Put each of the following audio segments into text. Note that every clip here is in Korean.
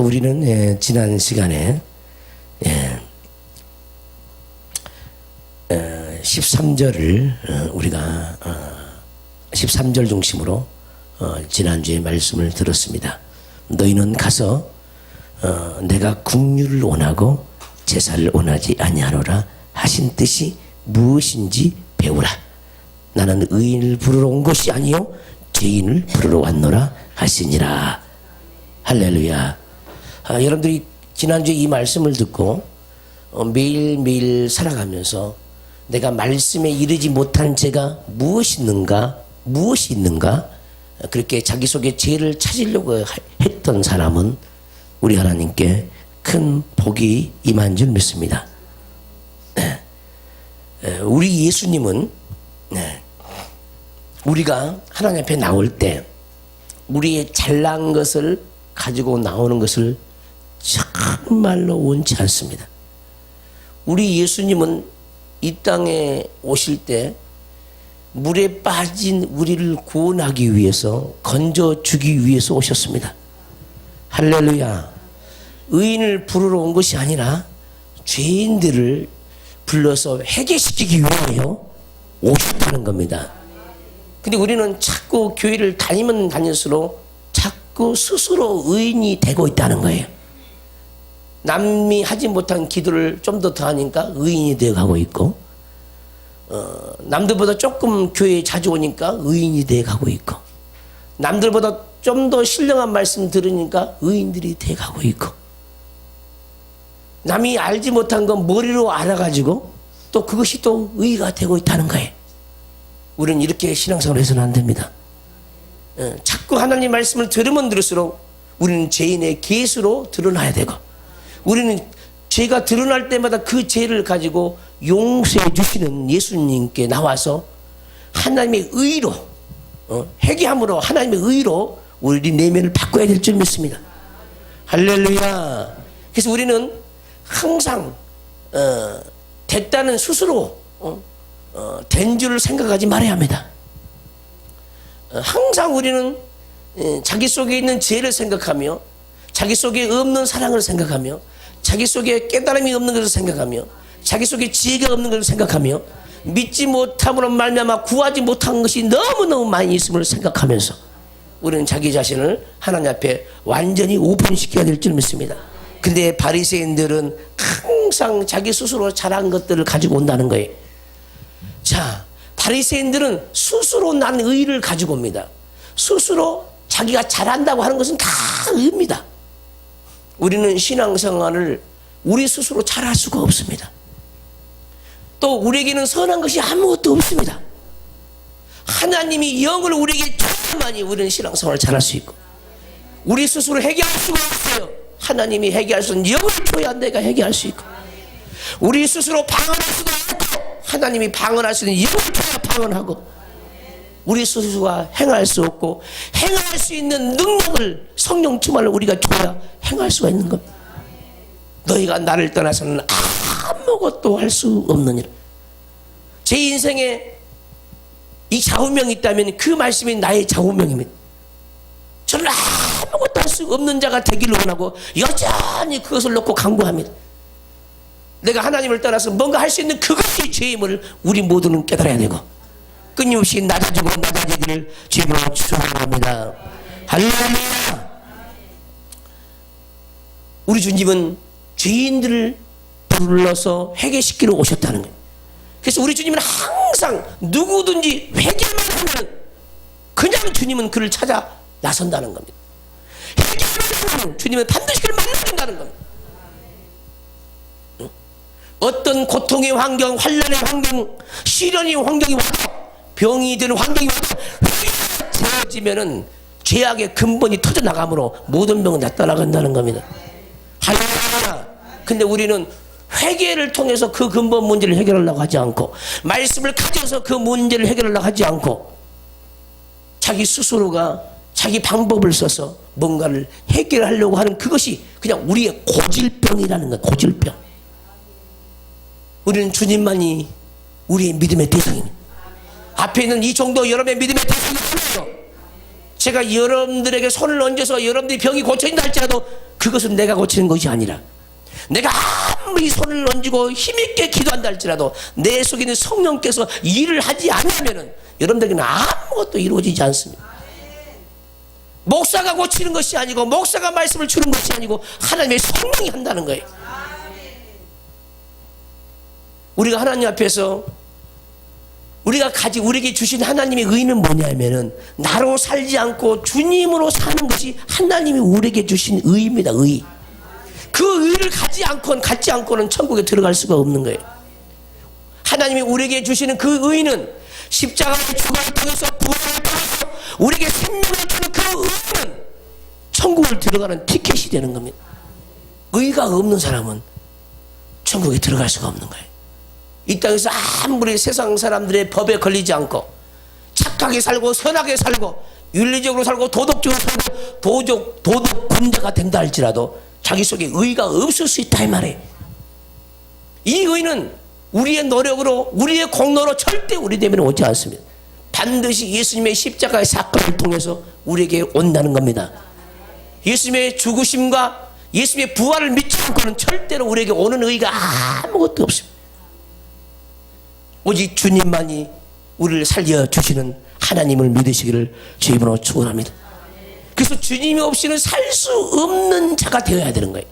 우리는 지난 시간에 13절을 우리가 13절 중심으로 지난주에 말씀을 들었습니다. 너희는 가서 내가 긍휼을 원하고 제사를 원하지 아니하노라 하신 뜻이 무엇인지 배우라. 나는 의인을 부르러 온 것이 아니요 죄인을 부르러 왔노라 하시니라. 할렐루야. 여러분들이 지난주에 이 말씀을 듣고 매일매일 살아가면서 내가 말씀에 이르지 못한 죄가 무엇이 있는가 그렇게 자기 속에 죄를 찾으려고 했던 사람은 우리 하나님께 큰 복이 임한 줄 믿습니다. 우리 예수님은 우리가 하나님 앞에 나올 때 우리의 잘난 것을 가지고 나오는 것을 정말로 원치 않습니다. 우리 예수님은 이 땅에 오실 때 물에 빠진 우리를 구원하기 위해서, 건져주기 위해서 오셨습니다. 할렐루야. 의인을 부르러 온 것이 아니라 죄인들을 불러서 회개시키기 위하여 오셨다는 겁니다. 근데 우리는 자꾸 교회를 다니면 다닐수록 자꾸 스스로 의인이 되고 있다는 거예요. 남이 하지 못한 기도를 좀 더 하니까 의인이 되어가고 있고, 남들보다 조금 교회에 자주 오니까 의인이 되어가고 있고, 남들보다 좀 더 신령한 말씀 들으니까 의인들이 되어가고 있고, 남이 알지 못한 건 머리로 알아가지고 또 그것이 또 의의가 되고 있다는 거예요. 우리는 이렇게 신앙생활을 해서는 안 됩니다. 자꾸 하나님 말씀을 들으면 들을수록 우리는 죄인의 계수로 드러나야 되고, 우리는 죄가 드러날 때마다 그 죄를 가지고 용서해 주시는 예수님께 나와서 하나님의 의로, 회개함으로 하나님의 의로 우리 내면을 바꿔야 될 줄 믿습니다. 할렐루야. 그래서 우리는 항상 됐다는 스스로 된 줄을 생각하지 말아야 합니다. 항상 우리는 자기 속에 있는 죄를 생각하며, 자기 속에 없는 사랑을 생각하며, 자기 속에 깨달음이 없는 것을 생각하며, 자기 속에 지혜가 없는 것을 생각하며, 믿지 못함으로 말미암아 구하지 못한 것이 너무너무 많이 있음을 생각하면서 우리는 자기 자신을 하나님 앞에 완전히 오픈시켜야 될 줄 믿습니다. 근데 바리새인들은 항상 자기 스스로 잘한 것들을 가지고 온다는 거예요. 자, 바리새인들은 스스로 난 의를 가지고 옵니다. 스스로 자기가 잘한다고 하는 것은 다 의입니다. 우리는 신앙생활을 우리 스스로 잘할 수가 없습니다. 또 우리에게는 선한 것이 아무것도 없습니다. 하나님이 영을 우리에게 줘야만이 우리는 신앙생활을 잘할 수 있고, 우리 스스로 해결할 수가 없어요. 하나님이 해결할 수 있는 영을 줘야 내가 해결할 수 있고, 우리 스스로 방언할 수가 없고 하나님이 방언할 수 있는 영을 줘야 방언하고, 우리 스스로가 행할 수 없고 행할 수 있는 능력을 성령 충만을 우리가 줘야 행할 수가 있는 겁니다. 너희가 나를 떠나서는 아무것도 할 수 없느니라. 제 인생에 이 좌우명이 있다면 그 말씀이 나의 좌우명입니다. 저는 아무것도 할 수 없는 자가 되기를 원하고 여전히 그것을 놓고 강구합니다. 내가 하나님을 떠나서 뭔가 할 수 있는 그것이 죄임을 우리 모두는 깨달아야 되고, 끊임없이 낮아지기를 주님으로 축원합니다. 할렐루야. 우리 주님은 죄인들을 불러서 회개시키러 오셨다는 거예요. 그래서 우리 주님은 항상 누구든지 회개만 하면 그냥 주님은 그를 찾아 나선다는 겁니다. 회개만 하면 주님은 반드시 그를 만나준다는 겁니다. 어떤 고통의 환경, 환난의 환경, 시련의 환경이 와도, 병이 드는 환경이 와도 회개가 되어지면은 죄악의 근본이 터져나가므로 모든 병은 다 떠나간다는 겁니다. 할렐루야. 근데 우리는 회개를 통해서 그 근본 문제를 해결하려고 하지 않고, 말씀을 가져서 그 문제를 해결하려고 하지 않고, 자기 스스로가 자기 방법을 써서 뭔가를 해결하려고 하는 그것이 그냥 우리의 고질병이라는 거예요. 고질병. 우리는 주님만이 우리의 믿음의 대상입니다. 앞에 있는 이 정도 여러분의 믿음의 대상이 아니에요. 제가 여러분들에게 손을 얹어서 여러분들이 병이 고쳐진다 할지라도 그것은 내가 고치는 것이 아니라 내가 아무리 손을 얹고 힘있게 기도한다 할지라도 내 속에 있는 성령께서 일을 하지 않으면 여러분들에게는 아무것도 이루어지지 않습니다. 목사가 고치는 것이 아니고 목사가 말씀을 주는 것이 아니고 하나님의 성령이 한다는 거예요. 우리가 하나님 앞에서 우리에게 주신 하나님의 의는 뭐냐면은 나로 살지 않고 주님으로 사는 것이 하나님이 우리에게 주신 의입니다. 의. 그 의를 갖지 않고는 천국에 들어갈 수가 없는 거예요. 하나님이 우리에게 주시는 그 의는 십자가의 죽음을 통해서 부활을 통해서 우리에게 생명을 주는 그 의는 천국을 들어가는 티켓이 되는 겁니다. 의가 없는 사람은 천국에 들어갈 수가 없는 거예요. 이 땅에서 아무리 세상 사람들의 법에 걸리지 않고 착하게 살고 선하게 살고 윤리적으로 살고 도덕적으로 살고 도덕군자가 된다 할지라도 자기 속에 의가 없을 수 있다 이 말이에요. 이 의는 우리의 노력으로 우리의 공로로 절대 우리 때문에 오지 않습니다. 반드시 예수님의 십자가의 사건을 통해서 우리에게 온다는 겁니다. 예수님의 죽으심과 예수님의 부활을 믿지 않고는 절대로 우리에게 오는 의가 아무것도 없습니다. 오직 주님만이 우리를 살려주시는 하나님을 믿으시기를 주의 이름으로 축원합니다. 그래서 주님이 없이는 살 수 없는 자가 되어야 되는 거예요.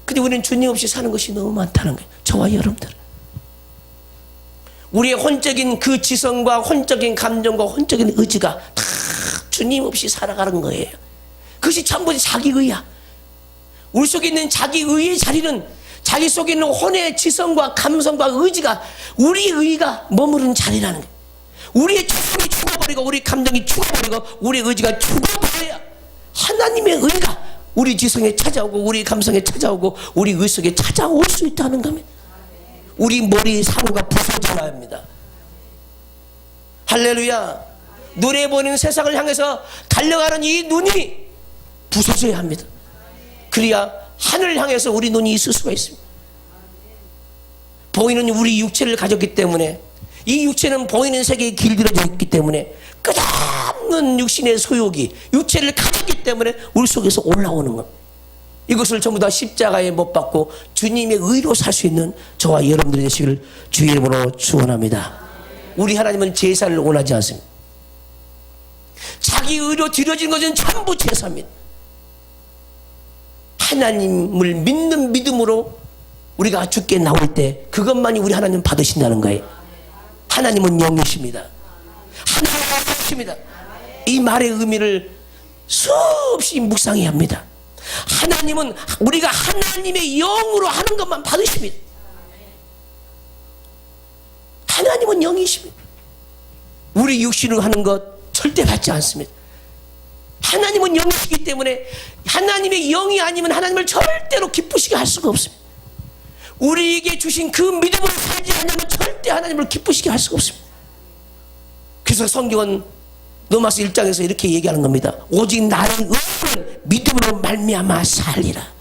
근데 우리는 주님 없이 사는 것이 너무 많다는 거예요. 저와 여러분들. 우리의 혼적인 그 지성과 혼적인 감정과 혼적인 의지가 다 주님 없이 살아가는 거예요. 그것이 전부 자기 의야. 우리 속에 있는 자기 의의 자리는 자기 속에 있는 혼의 지성과 감성과 의지가 우리 의가 머무르는 자리라는 거예요. 우리의 지성이 죽어버리고 우리 감정이 죽어버리고 우리 의지가 죽어버려야 하나님의 의가 우리 지성에 찾아오고 우리 감성에 찾아오고 우리 의 속에 찾아올 수 있다는 겁니다. 우리 머리 사고가 부서져야 합니다. 할렐루야. 눈에 보이는 세상을 향해서 달려가는 이 눈이 부서져야 합니다. 그래야 하늘을 향해서 우리 눈이 있을 수가 있습니다. 보이는 우리 육체를 가졌기 때문에 이 육체는 보이는 세계에 길들여져 있기 때문에 끝없는 육신의 소욕이 육체를 가졌기 때문에 우리 속에서 올라오는 것. 이것을 전부 다 십자가에 못 박고 주님의 의로 살 수 있는 저와 여러분들이 되시기를 주의 이름으로 축원합니다. 우리 하나님은 제사를 원하지 않습니다. 자기 의로 드려진 것은 전부 제사입니다. 하나님을 믿는 믿음으로 우리가 주께 나올 때 그것만이 우리 하나님 받으신다는 거예요. 하나님은 영이십니다. 하나님은 영이십니다. 이 말의 의미를 수없이 묵상해야 합니다. 하나님은 우리가 하나님의 영으로 하는 것만 받으십니다. 하나님은 영이십니다. 우리 육신으로 하는 것 절대 받지 않습니다. 하나님은 영이시기 때문에 하나님의 영이 아니면 하나님을 절대로 기쁘시게 할 수가 없습니다. 우리에게 주신 그 믿음으로 살지 않으면 절대 하나님을 기쁘시게 할 수가 없습니다. 그래서 성경은 로마서 1장에서 이렇게 얘기하는 겁니다. 오직 나의 의는 믿음으로 말미암아 살리라.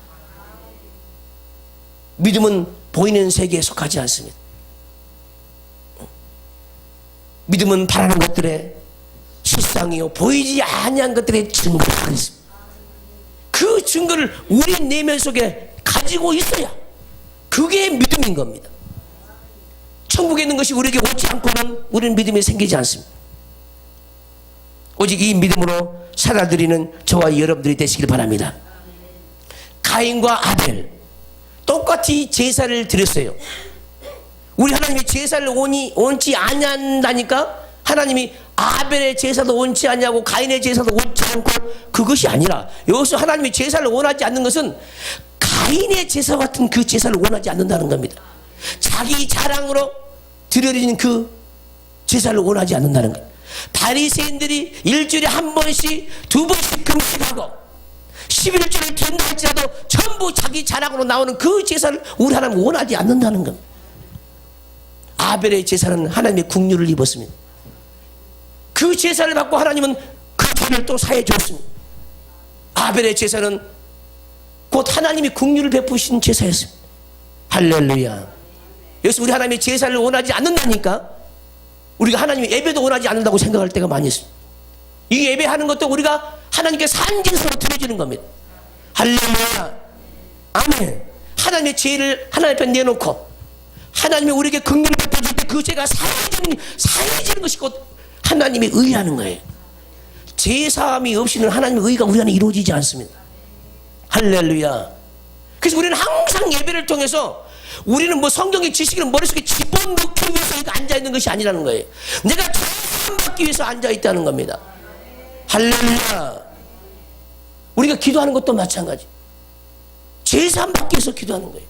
믿음은 보이는 세계에 속하지 않습니다. 믿음은 바라는 것들의 실상이요 보이지 아니한 것들의 증거를 하겠습니다. 그 증거를 우리 내면 속에 가지고 있어야 그게 믿음인 겁니다. 천국에 있는 것이 우리에게 오지 않고는 우리는 믿음이 생기지 않습니다. 오직 이 믿음으로 살아드리는 저와 여러분들이 되시길 바랍니다. 가인과 아벨 똑같이 제사를 드렸어요. 우리 하나님이 제사를 원치 아니한다니까 하나님이 아벨의 제사도 원치 않냐고 가인의 제사도 원치 않고 그것이 아니라 여기서 하나님이 제사를 원하지 않는 것은 가인의 제사 같은 그 제사를 원하지 않는다는 겁니다. 자기 자랑으로 드려지는 그 제사를 원하지 않는다는 거예요. 바리새인들이 일주일에 한 번씩 두 번씩 금식하고 11조를 드린다 할지라도 전부 자기 자랑으로 나오는 그 제사를 우리 하나님 원하지 않는다는 겁니다. 아벨의 제사는 하나님의 긍휼을 입었습니다. 그 제사를 받고 하나님은 그 죄를 또 사해 주었습니다. 아벨의 제사는 곧 하나님이 긍휼을 베푸신 제사였습니다. 할렐루야. 여기서 우리 하나님이 제사를 원하지 않는다니까 우리가 하나님의 예배도 원하지 않는다고 생각할 때가 많이 있습니다. 이 예배하는 것도 우리가 하나님께 산징성으로 드려지는 겁니다. 할렐루야. 아멘. 하나님의 죄를 하나님 앞에 내놓고 하나님이 우리에게 긍휼을 베풀어줄 때 그 죄가 사해지는 것이 곧 하나님의 의라는 거예요. 죄사함이 없이는 하나님의 의가 우리 안에 이루어지지 않습니다. 할렐루야. 그래서 우리는 항상 예배를 통해서 우리는 뭐 성경의 지식을 머릿속에 집어넣기 위해서 앉아있는 것이 아니라는 거예요. 내가 죄사함 받기 위해서 앉아있다는 겁니다. 할렐루야. 우리가 기도하는 것도 마찬가지. 죄사함 받기 위해서 기도하는 거예요.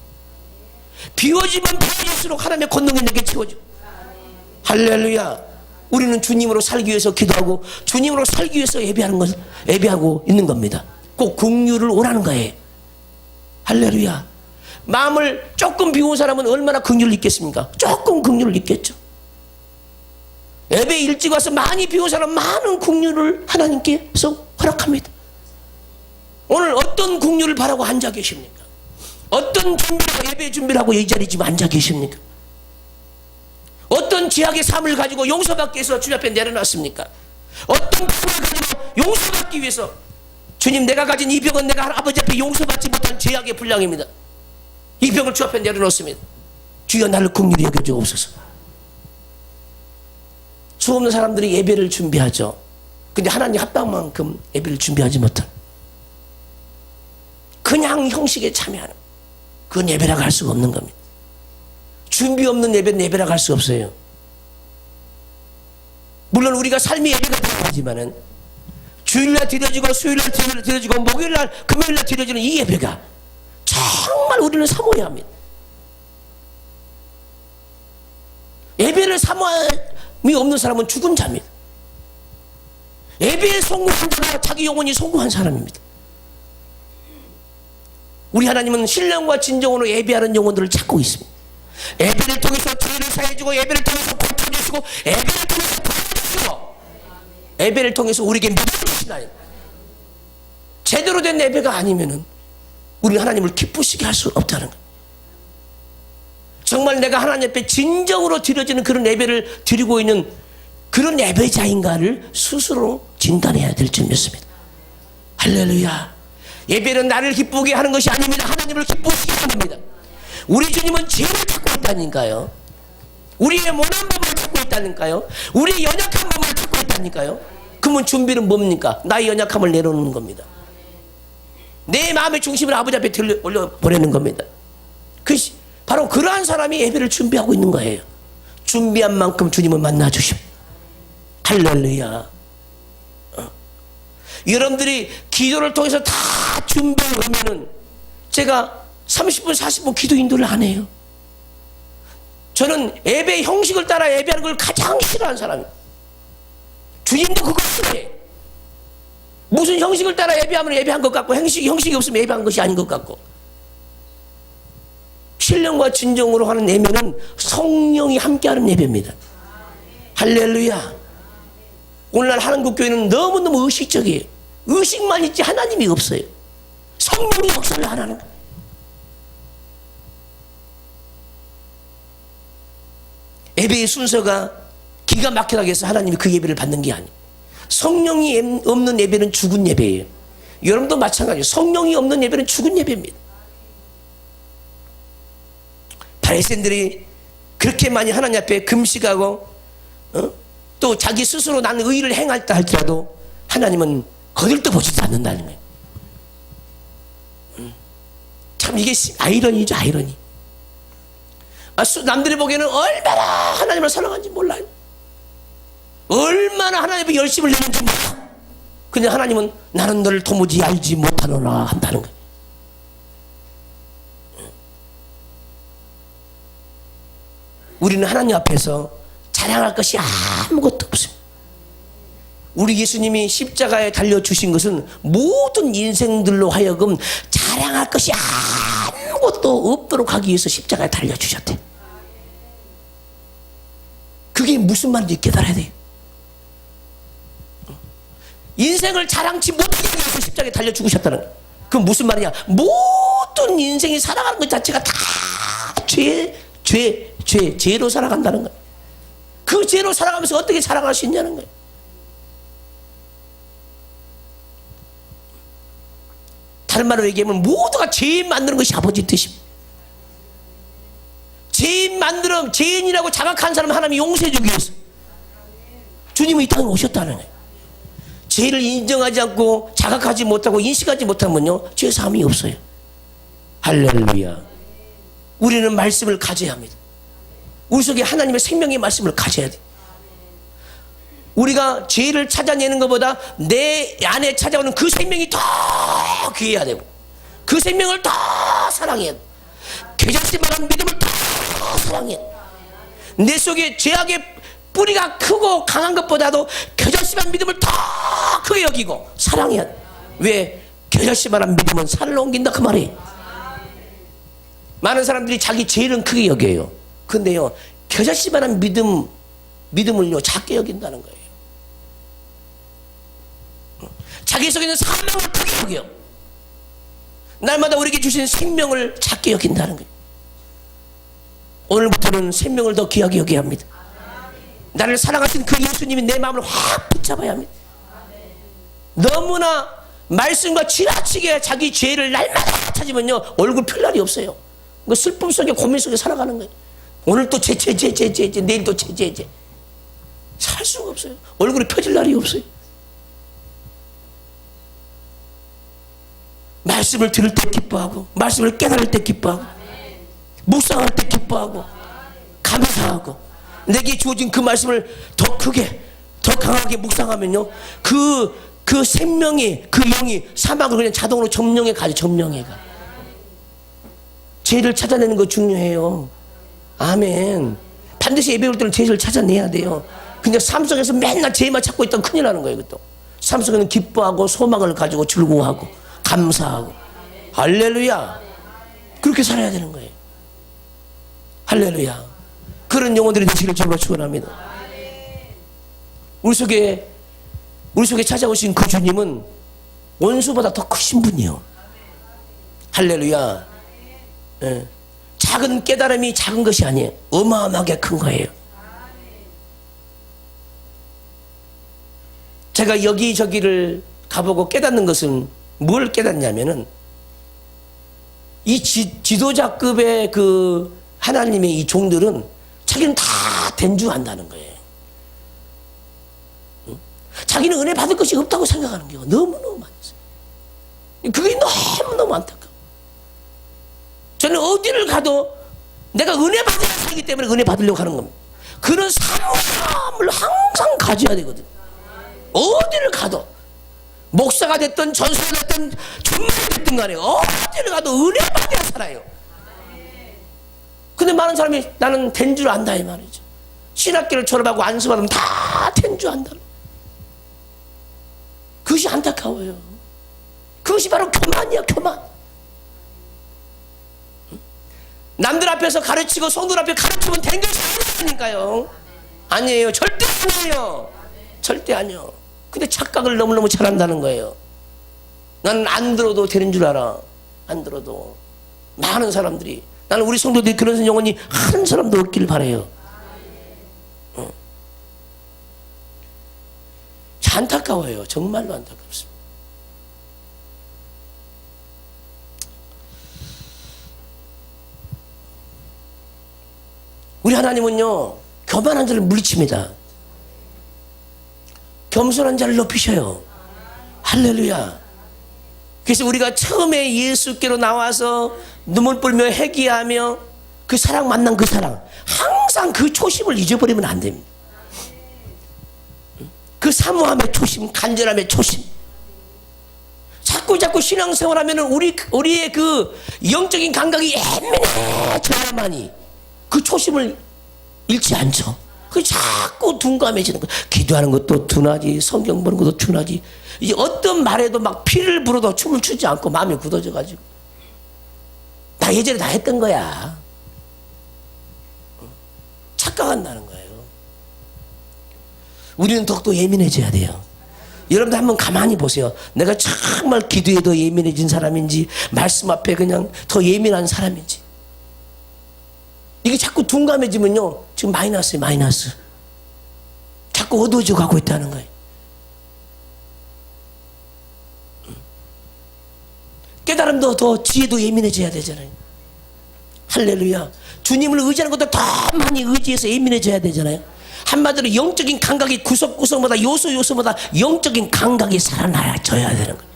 비워지면 비워질수록 하나님의 권능이 내게 채워져. 할렐루야. 우리는 주님으로 살기 위해서 기도하고 주님으로 살기 위해서 예배하고 있는 겁니다. 꼭 긍휼을 오라는 거예요. 할렐루야. 마음을 조금 비운 사람은 얼마나 긍휼을 잊겠습니까? 조금 긍휼을 잊겠죠. 예배 일찍 와서 많이 비운 사람 많은 긍휼을 하나님께서 허락합니다. 오늘 어떤 긍휼을 바라고 앉아 계십니까? 어떤 준비를 예배 준비를 하고 이 자리에 지금 앉아 계십니까? 어떤 죄악의 삶을 가지고 용서받기 위해서 주님 앞에 내려놨습니까? 어떤 병을 가지고 용서받기 위해서 주님 내가 가진 이 병은 내가 아버지 앞에 용서받지 못한 죄악의 분량입니다. 이 병을 주 앞에 내려놓습니다. 주여 나를 긍휼히 여겨주옵소서. 수 없는 사람들이 예배를 준비하죠. 근데 하나님 합당만큼 예배를 준비하지 못한 그냥 형식에 참여하는 그건 예배라고 할 수가 없는 겁니다. 준비 없는 예배는 예배라고 할 수 없어요. 물론 우리가 삶의 예배가 필요하지만은 주일날 드려지고 수요일날 드려지고 목요일날 금요일날 드려지는 이 예배가 정말 우리는 사모해야 합니다. 예배를 사모함이 없는 사람은 죽은 자입니다. 예배에 성공한 자가 자기 영혼이 성공한 사람입니다. 우리 하나님은 신령과 진정으로 예배하는 영혼들을 찾고 있습니다. 예배를 통해서 죄를 사해주고 예배를 통해서 고쳐주시고 예배를 통해서 도와주시고 예배를 통해서 우리에게 믿어주시나요? 제대로 된 예배가 아니면은 우리 하나님을 기쁘시게 할 수 없다는 거예요. 정말 내가 하나님 앞에 진정으로 드려지는 그런 예배를 드리고 있는 그런 예배자인가를 스스로 진단해야 될 줄 믿습니다. 할렐루야. 예배는 나를 기쁘게 하는 것이 아닙니다. 하나님을 기쁘시게 하는 겁니다. 우리 주님은 죄를 찾고 있다니까요. 우리의 모난 몸을 찾고 있다니까요. 우리의 연약한 몸을 찾고 있다니까요. 그러면 준비는 뭡니까? 나의 연약함을 내려놓는 겁니다. 내 마음의 중심을 아버지 앞에 올려보내는 겁니다. 바로 그러한 사람이 예배를 준비하고 있는 거예요. 준비한 만큼 주님을 만나주십시오. 할렐루야. 여러분들이 기도를 통해서 다 준비하면은 제가 30분 40분 기도 인도를 안 해요. 저는 예배 형식을 따라 예배하는 걸 가장 싫어하는 사람이에요. 주님도 그거 싫어해. 무슨 형식을 따라 예배하면 예배한 것 같고 형식이 없으면 예배한 것이 아닌 것 같고. 신령과 진정으로 하는 예배는 성령이 함께하는 예배입니다. 할렐루야. 오늘날 한국교회는 너무너무 의식적이에요. 의식만 있지 하나님이 없어요. 성령이 역사를 안 하는 거예요. 예배의 순서가 기가 막히게 해서 하나님이 그 예배를 받는 게 아니에요. 성령이 없는 예배는 죽은 예배예요. 여러분도 마찬가지예요. 성령이 없는 예배는 죽은 예배입니다. 바리새인들이 그렇게 많이 하나님 앞에 금식하고 또 자기 스스로 나는 의를 행했다 할지라도 하나님은 거들떠보지도 않는다는 거예요. 참 이게 아이러니죠. 아이러니. 남들이 보기에는 얼마나 하나님을 사랑하는지 몰라요. 얼마나 하나님의 열심을 내는지 몰라. 근데 하나님은 나는 너를 도무지 알지 못하노라 한다는 거예요. 우리는 하나님 앞에서 자랑할 것이 아무것도 없습니다. 우리 예수님이 십자가에 달려주신 것은 모든 인생들로 하여금 자랑할 것이 아무것도 없도록 하기 위해서 십자가에 달려주셨대. 그게 무슨 말인지 깨달아야 돼요. 인생을 자랑치 못하게 하기 위해서 십자가에 달려 죽으셨다는 거예요. 그건 무슨 말이냐? 모든 인생이 살아가는 것 자체가 다 죄로 살아간다는 거예요. 그 죄로 살아가면서 어떻게 살아갈 수 있냐는 거예요. 다른 말로 얘기하면 모두가 죄인 만드는 것이 아버지 뜻입니다. 죄인이라고 자각한 사람 하나님이 용서해주기 위해서 주님은 이 땅에 오셨다는 거예요. 죄를 인정하지 않고 자각하지 못하고 인식하지 못하면요, 죄 사함이 없어요. 할렐루야. 우리는 말씀을 가져야 합니다. 우리 속에 하나님의 생명의 말씀을 가져야 돼요. 우리가 죄를 찾아내는 것보다 내 안에 찾아오는 그 생명이 더 귀해야 되고, 그 생명을 더 사랑해야 되고, 개자씨만한 믿음을 더 사랑해야 되고, 내 속에 죄악의 뿌리가 크고 강한 것보다도 겨자씨만 믿음을 더 크게 여기고 사랑해야 돼. 왜? 겨자씨만한 믿음은 산을 옮긴다 그 말이에요. 많은 사람들이 자기 죄는 크게 여겨요. 근데요, 겨자씨만한 믿음을요 작게 여긴다는 거예요. 자기 속에 있는 사명을 크게 여겨요. 날마다 우리에게 주신 생명을 작게 여긴다는 거예요. 오늘부터는 생명을 더 귀하게 여겨야 합니다. 나를 사랑하신 그 예수님이 내 마음을 확 붙잡아야 합니다. 너무나 말씀과 지나치게 자기 죄를 날마다 찾으면요, 얼굴 펼 날이 없어요. 그 슬픔 속에 고민 속에 살아가는 거예요. 오늘 또 죄, 내일 또 죄. 살 수가 없어요. 얼굴이 펴질 날이 없어요. 말씀을 들을 때 기뻐하고, 말씀을 깨달을 때 기뻐하고, 묵상할 때 기뻐하고, 감사하고, 내게 주어진 그 말씀을 더 크게, 더 강하게 묵상하면요, 그 생명이, 그 영이 사막을 그냥 자동으로 점령해 가죠. 점령해 가. 죄를 찾아내는 거 중요해요. 아멘. 반드시 예배 올 때는 죄를 찾아내야 돼요. 그냥 삶 속에서 맨날 죄만 찾고 있다면 큰일 나는 거예요. 그것도 삶 속에는 기뻐하고 소망을 가지고 즐거워하고 감사하고, 할렐루야, 그렇게 살아야 되는 거예요. 할렐루야. 그런 영혼들이 되시기를 정말 축원합니다. 우리 속에 찾아오신 그 주님은 원수보다 더 크신 분이요. 할렐루야. 예. 작은 깨달음이 작은 것이 아니에요. 어마어마하게 큰 거예요. 제가 여기저기를 가보고 깨닫는 것은 뭘 깨닫냐면은, 이 지도자급의 그 하나님의 이 종들은 자기는 다 된 줄 안다는 거예요. 자기는 은혜 받을 것이 없다고 생각하는 게 너무너무 많았어요. 그게 너무너무 안타까워. 저는 어디를 가도 내가 은혜 받아야 살기 때문에 은혜 받으려고 하는 겁니다. 그런 사모함을 항상 가져야 되거든요. 어디를 가도, 목사가 됐든 전사가 됐든 전문가 됐든 간에 어디를 가도 은혜 받아야 살아요. 근데 많은 사람이 나는 된 줄 안다 이 말이죠. 신학교를 졸업하고 안수받으면 다 된 줄 안다. 그것이 안타까워요. 그것이 바로 교만이야, 교만. 남들 앞에서 가르치고 성도들 앞에 가르치면 된 것이 아니라니까요. 아니에요. 절대 아니에요. 절대 아니요. 근데 착각을 너무너무 잘한다는 거예요. 나는 안 들어도 되는 줄 알아. 안 들어도. 많은 사람들이, 나는 우리 성도들이 그런 영혼이 한 사람도 없길 바라요. 안타까워요. 정말로 안타깝습니다. 우리 하나님은요, 교만한 자를 물리칩니다. 겸손한 자를 높이셔요. 할렐루야. 그래서 우리가 처음에 예수께로 나와서 눈물 불며 회개하며 그 사랑 만난 그 사랑, 항상 그 초심을 잊어버리면 안 됩니다. 그 사모함의 초심, 간절함의 초심. 자꾸 신앙생활하면 우리의 그 영적인 감각이 애매해져야만이 그 초심을 잃지 않죠. 그 자꾸 둔감해지는 거. 기도하는 것도 둔하지, 성경 보는 것도 둔하지. 이제 어떤 말에도 막 피를 불어도 춤을 추지 않고 마음이 굳어져가지고, 나 예전에 다 했던 거야. 착각한다는 거예요. 우리는 더욱더 예민해져야 돼요. 여러분들 한번 가만히 보세요. 내가 정말 기도에 더 예민해진 사람인지, 말씀 앞에 그냥 더 예민한 사람인지. 이게 자꾸 둔감해지면요, 지금 마이너스예요. 마이너스. 자꾸 어두워져 가고 있다는 거예요. 깨달음도 더 지혜도 예민해져야 되잖아요. 할렐루야. 주님을 의지하는 것도 더 많이 의지해서 예민해져야 되잖아요. 한마디로 영적인 감각이 구석구석마다 요소마다 영적인 감각이 살아나줘야 되는 거예요.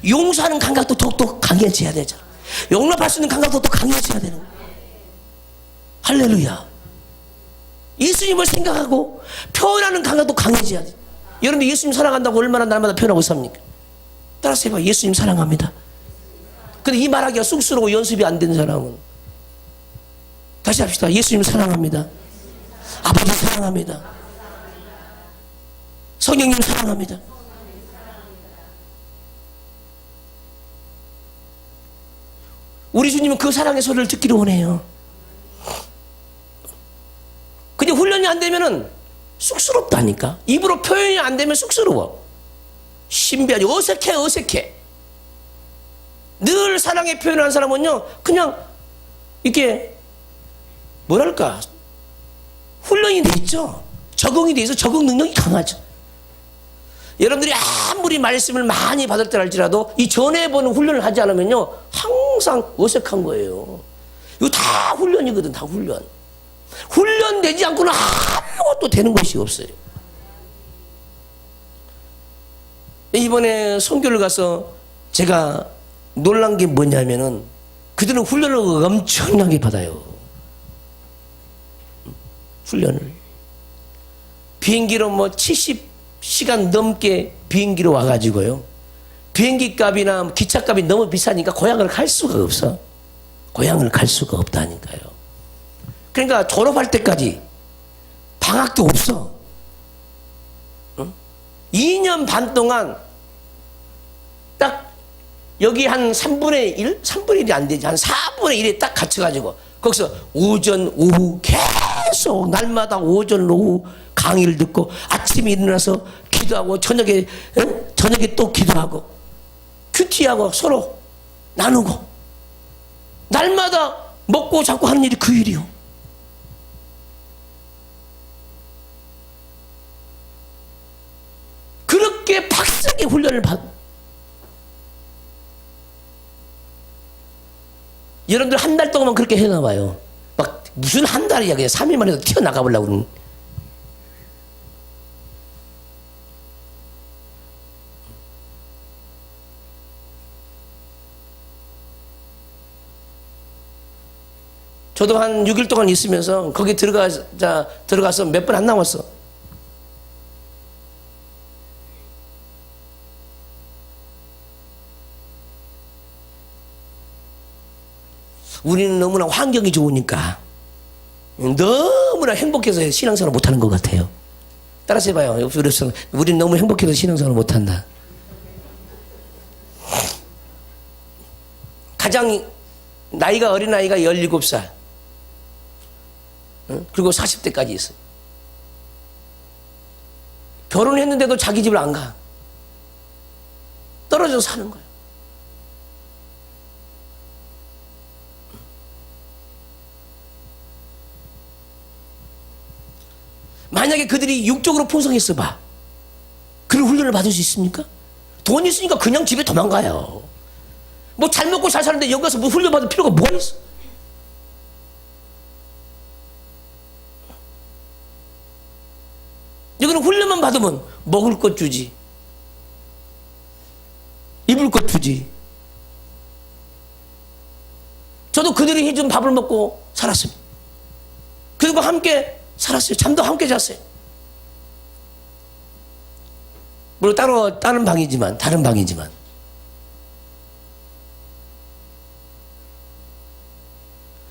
용서하는 감각도 더욱더 강해져야 되잖아요. 용납할 수 있는 감각도 더 강해져야 되는 거예요. 할렐루야. 예수님을 생각하고 표현하는 감각도 강해져야 돼요. 여러분 예수님 사랑한다고 얼마나 날마다 표현하고 삽니까? 따라서 해봐. 예수님 사랑합니다. 근데 이 말하기가 쑥스러워 연습이 안 된 사람은 다시 합시다. 예수님 사랑합니다. 아버지 사랑합니다. 성령님 사랑합니다. 우리 주님은 그 사랑의 소리를 듣기를 원해요. 근데 훈련이 안 되면은 쑥스럽다니까. 입으로 표현이 안 되면 쑥스러워. 신비하지. 어색해. 늘 사랑의 표현을 한 사람은요, 그냥 이렇게 뭐랄까 훈련이 돼 있죠. 적응이 돼 있어. 적응 능력이 강하죠. 여러분들이 아무리 말씀을 많이 받을 때 할지라도 이 전해보는 훈련을 하지 않으면요 항상 어색한 거예요. 이거 다 훈련이거든. 다 훈련되지 않고는 아무것도 되는 것이 없어요. 이번에 선교를 가서 제가 놀란 게 뭐냐면은 그들은 훈련을 엄청나게 받아요. 훈련을 비행기로 뭐 70시간 넘게 비행기로 와가지고요, 비행기 값이나 기차 값이 너무 비싸니까 고향을 갈 수가 없어. 고향을 갈 수가 없다니까요. 그러니까 졸업할 때까지 방학도 없어. 2년 반 동안 딱 여기 한 3분의 1? 3분의 1이 안 되지. 한 4분의 1에 딱 갇혀가지고 거기서 오전, 오후 계속 날마다 오전, 오후 강의를 듣고 아침에 일어나서 기도하고 저녁에 또 기도하고 큐티하고 서로 나누고 날마다 먹고 자고 하는 일이 그 일이요. 그렇게 빡세게 훈련을 여러분들 한 달 동안만 그렇게 해놔봐요. 막 무슨 한 달이야. 그냥 3일 만에 튀어나가 보려고 그러는. 저도 한 6일 동안 있으면서 거기 들어가서 몇 번 안 나왔어. 우리는 너무나 환경이 좋으니까 너무나 행복해서 신앙생활을 못하는 것 같아요. 따라서 해봐요. 우리는 너무 행복해서 신앙생활을 못한다. 가장 나이가 어린 나이가 17살 그리고 40대까지 있어요. 결혼했는데도 자기 집을 안 가. 떨어져서 사는 거예요. 만약에 그들이 육적으로 풍성했어 봐. 그런 훈련을 받을 수 있습니까? 돈 있으니까 그냥 집에 도망가요. 뭐 잘 먹고 잘 사는데 여기 가서 뭐 훈련 받을 필요가 뭐가 있어? 여기는 훈련만 받으면 먹을 것 주지, 입을 것 주지. 저도 그들이 해준 밥을 먹고 살았습니다. 그리고 함께 살았어요. 잠도 함께 잤어요. 물론 다른 방이지만.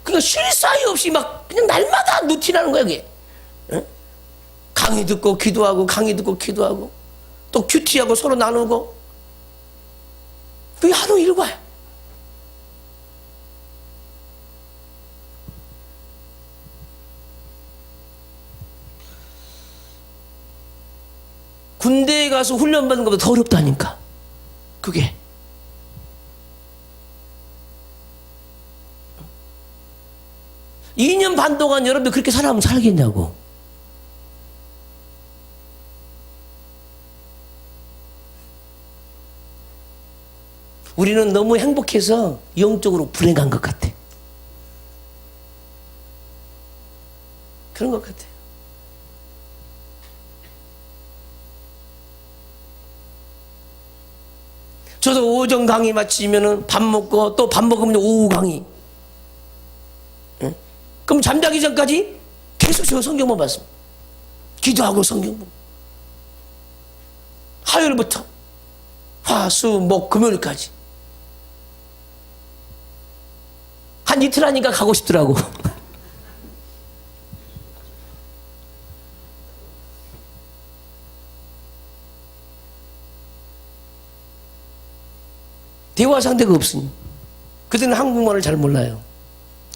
그러니까 쉴 사이 없이 막 그냥 날마다 루틴하는 거야 이게. 강의 듣고 기도하고 또 큐티하고 서로 나누고 그게 하루 일과야. 군대에 가서 훈련받는 것보다 더 어렵다니까. 그게 (2년) 반 동안 여러분들 그렇게 살아면 살겠냐고. 우리는 너무 행복해서 영적으로 불행한 것 같아. 그런 것 같아요. 저도 오전 강의 마치면은 밥 먹고 또 밥 먹으면 오후 강의. 예? 그럼 잠자기 전까지 계속 제가 성경만 봤습니다. 기도하고 성경 보고. 화요일부터 화, 수, 목, 금요일까지. 한 이틀 하니까 가고 싶더라고. 대화 상대가 없으니. 그들은 한국말을 잘 몰라요.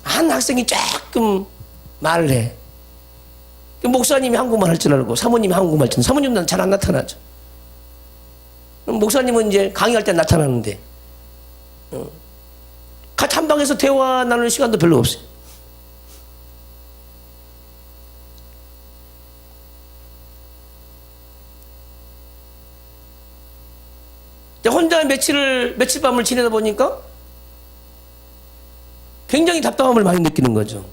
한 학생이 조금 말을 해. 목사님이 한국말 할 줄 알고 사모님이 한국말 할 줄 알고 사모님은 잘 안 나타나죠. 목사님은 이제 강의할 때 나타나는데 같이 한 방에서 대화 나누는 시간도 별로 없어요. 혼자 며칠 밤을 지내다 보니까 굉장히 답답함을 많이 느끼는 거죠.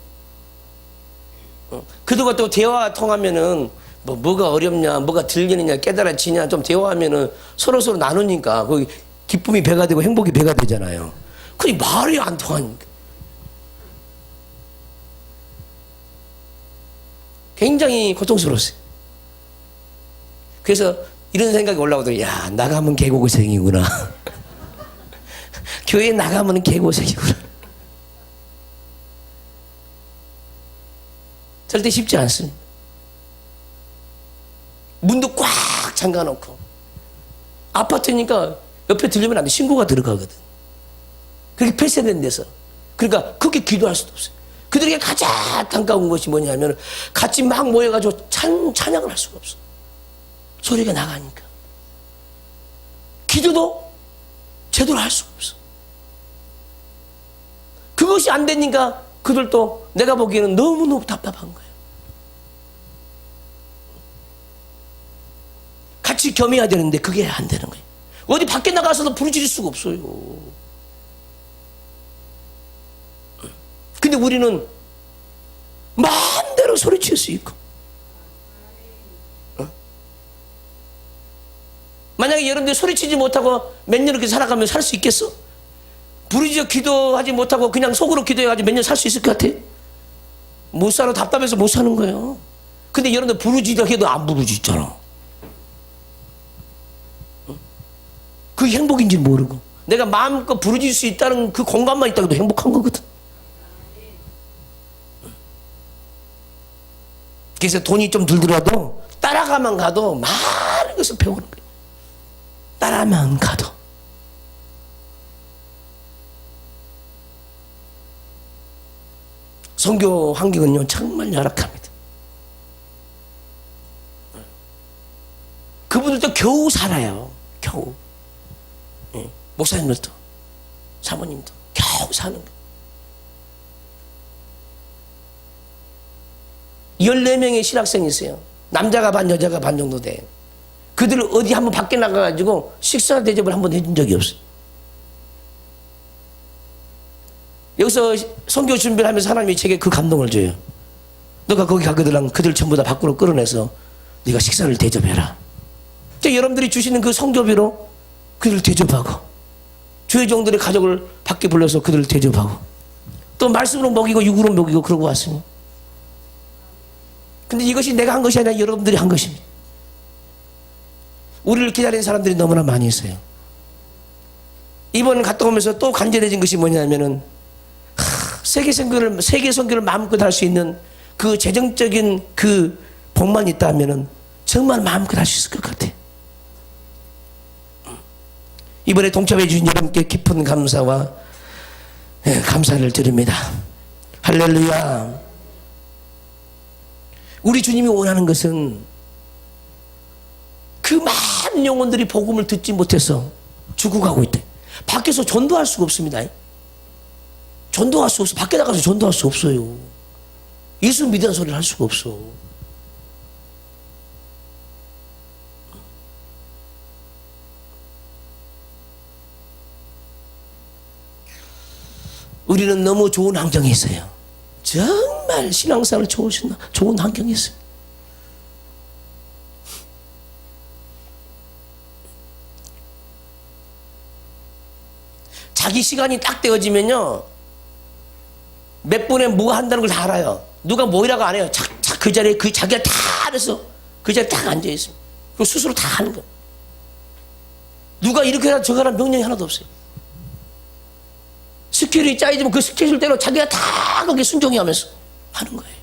그들과 또 대화 통하면은 뭐가 어렵냐, 뭐가 들리느냐, 깨달아지냐 좀 대화하면은 서로 나누니까 거기 기쁨이 배가 되고 행복이 배가 되잖아요. 그니 말이 안 통하니까 굉장히 고통스러웠어요. 그래서 이런 생각이 올라오더니 야, 나가면 개고생이구나. 교회 나가면 개고생이구나. 절대 쉽지 않습니다. 문도 꽉 잠가놓고 아파트니까 옆에 들리면 안 돼. 신고가 들어가거든. 그렇게 폐쇄된 데서. 그러니까 그렇게 기도할 수도 없어요. 그들에게 가장 안타까운 것이 뭐냐면 같이 막 모여가지고 찬양을 할 수가 없어. 소리가 나가니까. 기도도 제대로 할 수가 없어. 그것이 안 되니까 그들도 내가 보기에는 너무너무 답답한 거예요. 같이 겸해야 되는데 그게 안 되는 거예요. 어디 밖에 나가서도 부르짖을 수가 없어요. 근데 우리는 마음대로 소리칠 수 있고 만약에 여러분들 소리치지 못하고 몇 년 이렇게 살아가면 살 수 있겠어? 부르짖어 기도하지 못하고 그냥 속으로 기도해가지고 몇 년 살 수 있을 것 같아? 못 살아. 답답해서 못 사는 거예요. 근데 여러분들 부르짖어 해도 안 부르짖잖아. 그게 행복인지 모르고 내가 마음껏 부르짖을 수 있다는 그 공간만 있다고 해도 행복한 거거든. 그래서 돈이 좀 들더라도 따라가만 가도 많은 것을 배우는 거예요. 따라만 가도. 선교 환경은요 정말 열악합니다. 그분들도 겨우 살아요. 겨우. 목사님들도 사모님도 겨우 사는 거예요. 14명의 신학생이 있어요. 남자가 반 여자가 반 정도 돼요. 그들을 어디 한번 밖에 나가가지고 식사 대접을 한번 해준 적이 없어요. 여기서 선교 준비를 하면서 하나님이 제게 그 감동을 줘요. 너가 거기 가거든 그들 전부 다 밖으로 끌어내서 네가 식사를 대접해라. 여러분들이 주시는 그 성교비로 그들을 대접하고 주의 종들의 가족을 밖에 불러서 그들을 대접하고 또 말씀으로 먹이고 육으로 먹이고 그러고 왔습니다. 근데 이것이 내가 한 것이 아니라 여러분들이 한 것입니다. 우리를 기다리는 사람들이 너무나 많이 있어요. 이번 갔다 오면서 또 간절해진 것이 뭐냐면은 세계 선교를 마음껏 할 수 있는 그 재정적인 그 복만 있다면은 정말 마음껏 할 수 있을 것 같아. 이번에 동참해 주신 여러분께 깊은 감사와 감사를 드립니다. 할렐루야. 우리 주님이 원하는 것은 그 많은 영혼들이 복음을 듣지 못해서 죽어가고 있대. 밖에서 전도할 수가 없습니다. 전도할 수 없어. 밖에 나가서 전도할 수 없어요. 예수 믿는 소리를 할 수가 없어. 우리는 너무 좋은 환경에 있어요. 정말 신앙생활 좋은 환경에 있어요. 자기 시간이 딱 되어지면요, 몇 분에 뭐 한다는 걸 다 알아요. 누가 뭐라고 안 해요. 착 그 자리에 자기가 다 알아서 그 자리에 딱 앉아 있습니다. 그 스스로 다 하는 거예요. 누가 이렇게 해라 저거 하라 명령이 하나도 없어요. 스케줄이 짜여지면 그 스케줄대로 자기가 다 거기에 순종해 하면서 하는 거예요.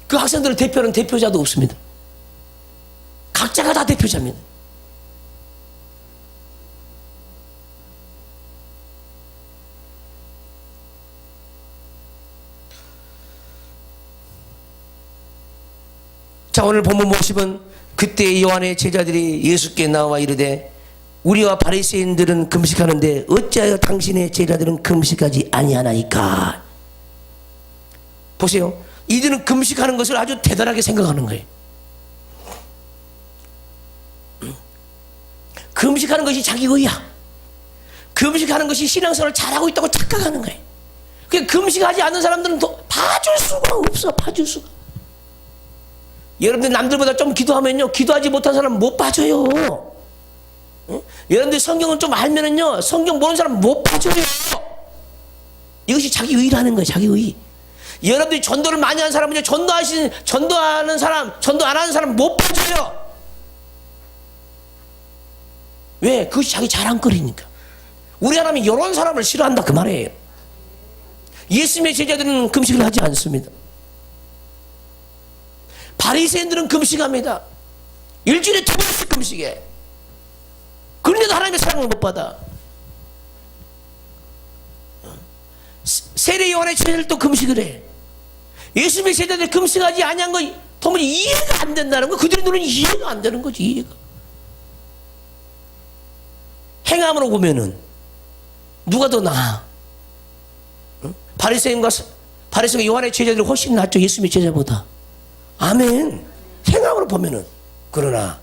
그 학생들을 대표하는 대표자도 없습니다. 각자가 다 대표자입니다. 자, 오늘 본문 모습은 그때 요한의 제자들이 예수께 나와 이르되 우리와 바리새인들은 금식하는데 어찌하여 당신의 제자들은 금식하지 아니하나이까. 보세요. 이들은 금식하는 것을 아주 대단하게 생각하는 거예요. 금식하는 것이 자기 의야. 금식하는 것이 신앙생활을 잘하고 있다고 착각하는 거예요. 그러니까 금식하지 않는 사람들은 봐줄 수가 없어. 봐줄 수가. 여러분들 남들보다 좀 기도하면요, 기도하지 못한 사람 못 봐줘요. 응? 여러분들 성경을 좀 알면은요, 성경 모르는 사람 못 봐줘요. 이것이 자기 의라는 거예요. 자기 의. 여러분들이 전도를 많이 하는 사람은요, 전도하는 사람, 전도 안 하는 사람 못 봐줘요. 왜? 그것이 자기 자랑거리니까. 우리 하나님이 이런 사람을 싫어한다 그 말이에요. 예수님의 제자들은 금식을 하지 않습니다. 바리새인들은 금식합니다. 일주일에 2번씩 금식해. 그런데도 하나님의 사랑을 못 받아. 세례 요한의 제자들도 금식을 해. 예수님의 제자들이 금식하지 아니한 거 도무지 이해가 안 된다는 거. 그들의 눈은 이해가 안 되는 거지. 이해가. 행함으로 보면은 누가 더 나아? 바리새인과 요한의 제자들이 훨씬 낫죠. 예수님의 제자보다. 아멘. 행함으로 보면은. 그러나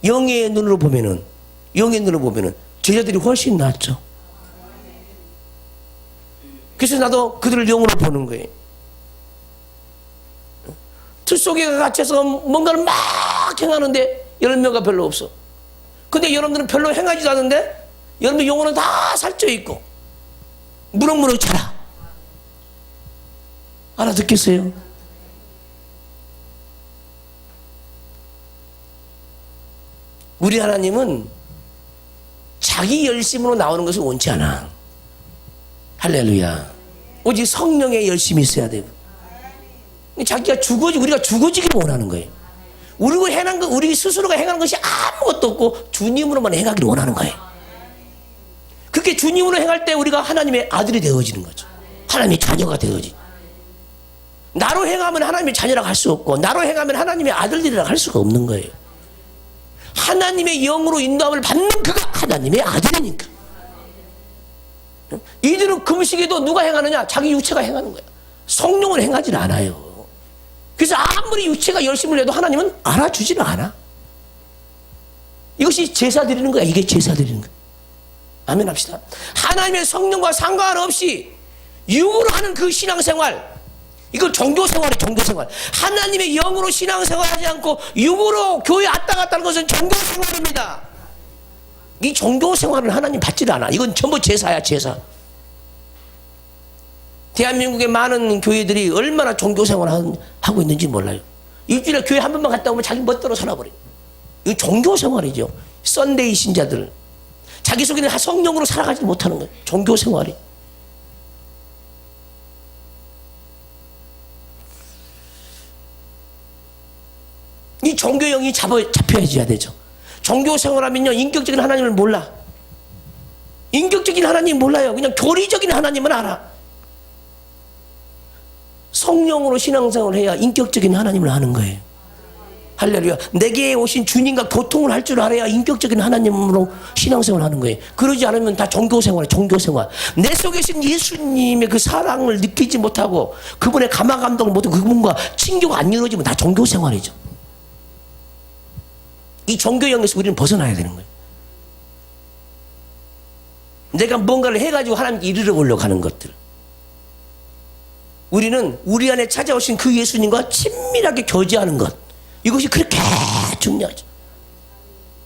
영의 눈으로 보면은 제자들이 훨씬 낫죠. 그래서 나도 그들을 영으로 보는 거예요. 틀 속에 갇혀서 뭔가를 막 행하는데 열매가 별로 없어. 근데 여러분들은 별로 행하지도 않는데 여러분들 영혼은 다 살쪄 있고 무럭무럭 자라. 알아듣겠어요? 우리 하나님은 자기 열심으로 나오는 것을 원치 않아. 할렐루야. 오직 성령의 열심이 있어야 되고. 자기가 우리가 죽어지기를 원하는 거예요. 우리 스스로가 행하는 것이 아무것도 없고 주님으로만 행하기를 원하는 거예요. 그렇게 주님으로 행할 때 우리가 하나님의 아들이 되어지는 거죠. 하나님의 자녀가 되어지. 나로 행하면 하나님의 자녀라고 할 수 없고 나로 행하면 하나님의 아들들이라고 할 수가 없는 거예요. 하나님의 영으로 인도함을 받는 그가 하나님의 아들이니까. 이들은 금식에도 누가 행하느냐? 자기 육체가 행하는 거야. 성령은 행하지 않아요. 그래서 아무리 육체가 열심을 해도 하나님은 알아주지는 않아. 이것이 제사 드리는 거야. 이게 제사 드리는 거야. 아멘 합시다. 하나님의 성령과 상관없이 육으로 하는 그 신앙생활, 이거 종교생활이에요. 종교생활. 하나님의 영으로 신앙생활하지 않고 육으로 교회 왔다 갔다 하는 것은 종교생활입니다. 이 종교생활을 하나님 받지를 않아. 이건 전부 제사야. 제사. 대한민국의 많은 교회들이 얼마나 종교생활을 하고 있는지 몰라요. 일주일에 교회 한 번만 갔다 오면 자기 멋대로 살아버려요. 이거 종교생활이죠. 썬데이 신자들. 자기 속에는 성령으로 살아가지 못하는 거예요. 종교생활이. 이 종교형이 잡혀야지야 되죠. 종교생활하면요, 인격적인 하나님을 몰라. 인격적인 하나님 몰라요. 그냥 교리적인 하나님은 알아. 성령으로 신앙생활을 해야 인격적인 하나님을 아는 거예요. 할렐루야. 내게 오신 주님과 교통을 할 줄 알아야 인격적인 하나님으로 신앙생활을 하는 거예요. 그러지 않으면 다 종교생활이에요. 종교생활. 내 속에 계신 예수님의 그 사랑을 느끼지 못하고 그분의 감화 감동을 못하고 그분과 친교가 안 이루어지면 다 종교생활이죠. 이 종교형에서 우리는 벗어나야 되는 거예요. 내가 뭔가를 해가지고 하나님께 이르러 보려고 하는 것들. 우리는 우리 안에 찾아오신 그 예수님과 친밀하게 교제하는 것, 이것이 그렇게 중요하죠.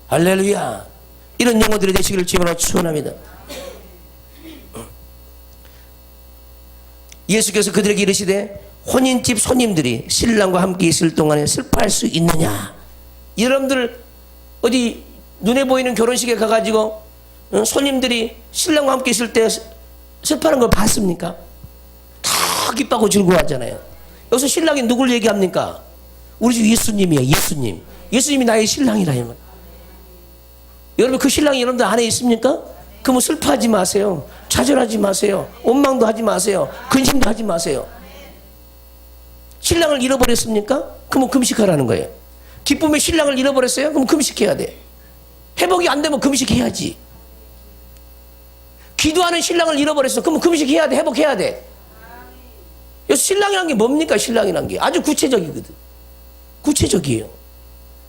할렐루야. 이런 영혼들이 되시기를 주님으로 축원합니다. 예수께서 그들에게 이르시되 혼인집 손님들이 신랑과 함께 있을 동안에 슬퍼할 수 있느냐. 여러분들 어디 눈에 보이는 결혼식에 가가지고 손님들이 신랑과 함께 있을 때 슬퍼하는 걸 봤습니까? 다 기뻐하고 즐거워하잖아요. 여기서 신랑이 누굴 얘기합니까? 우리 주 예수님이에요. 예수님. 예수님이 나의 신랑이라. 여러분 그 신랑이 여러분들 안에 있습니까? 그러면 슬퍼하지 마세요. 좌절하지 마세요. 원망도 하지 마세요. 근심도 하지 마세요. 신랑을 잃어버렸습니까? 그러면 금식하라는 거예요. 기쁨의 신랑을 잃어버렸어요? 그럼 금식해야 돼. 회복이 안 되면 금식해야지. 기도하는 신랑을 잃어버렸어. 그러면 금식해야 돼. 회복해야 돼. 여기서 신랑이란 게 뭡니까? 신랑이란 게 아주 구체적이거든. 구체적이에요.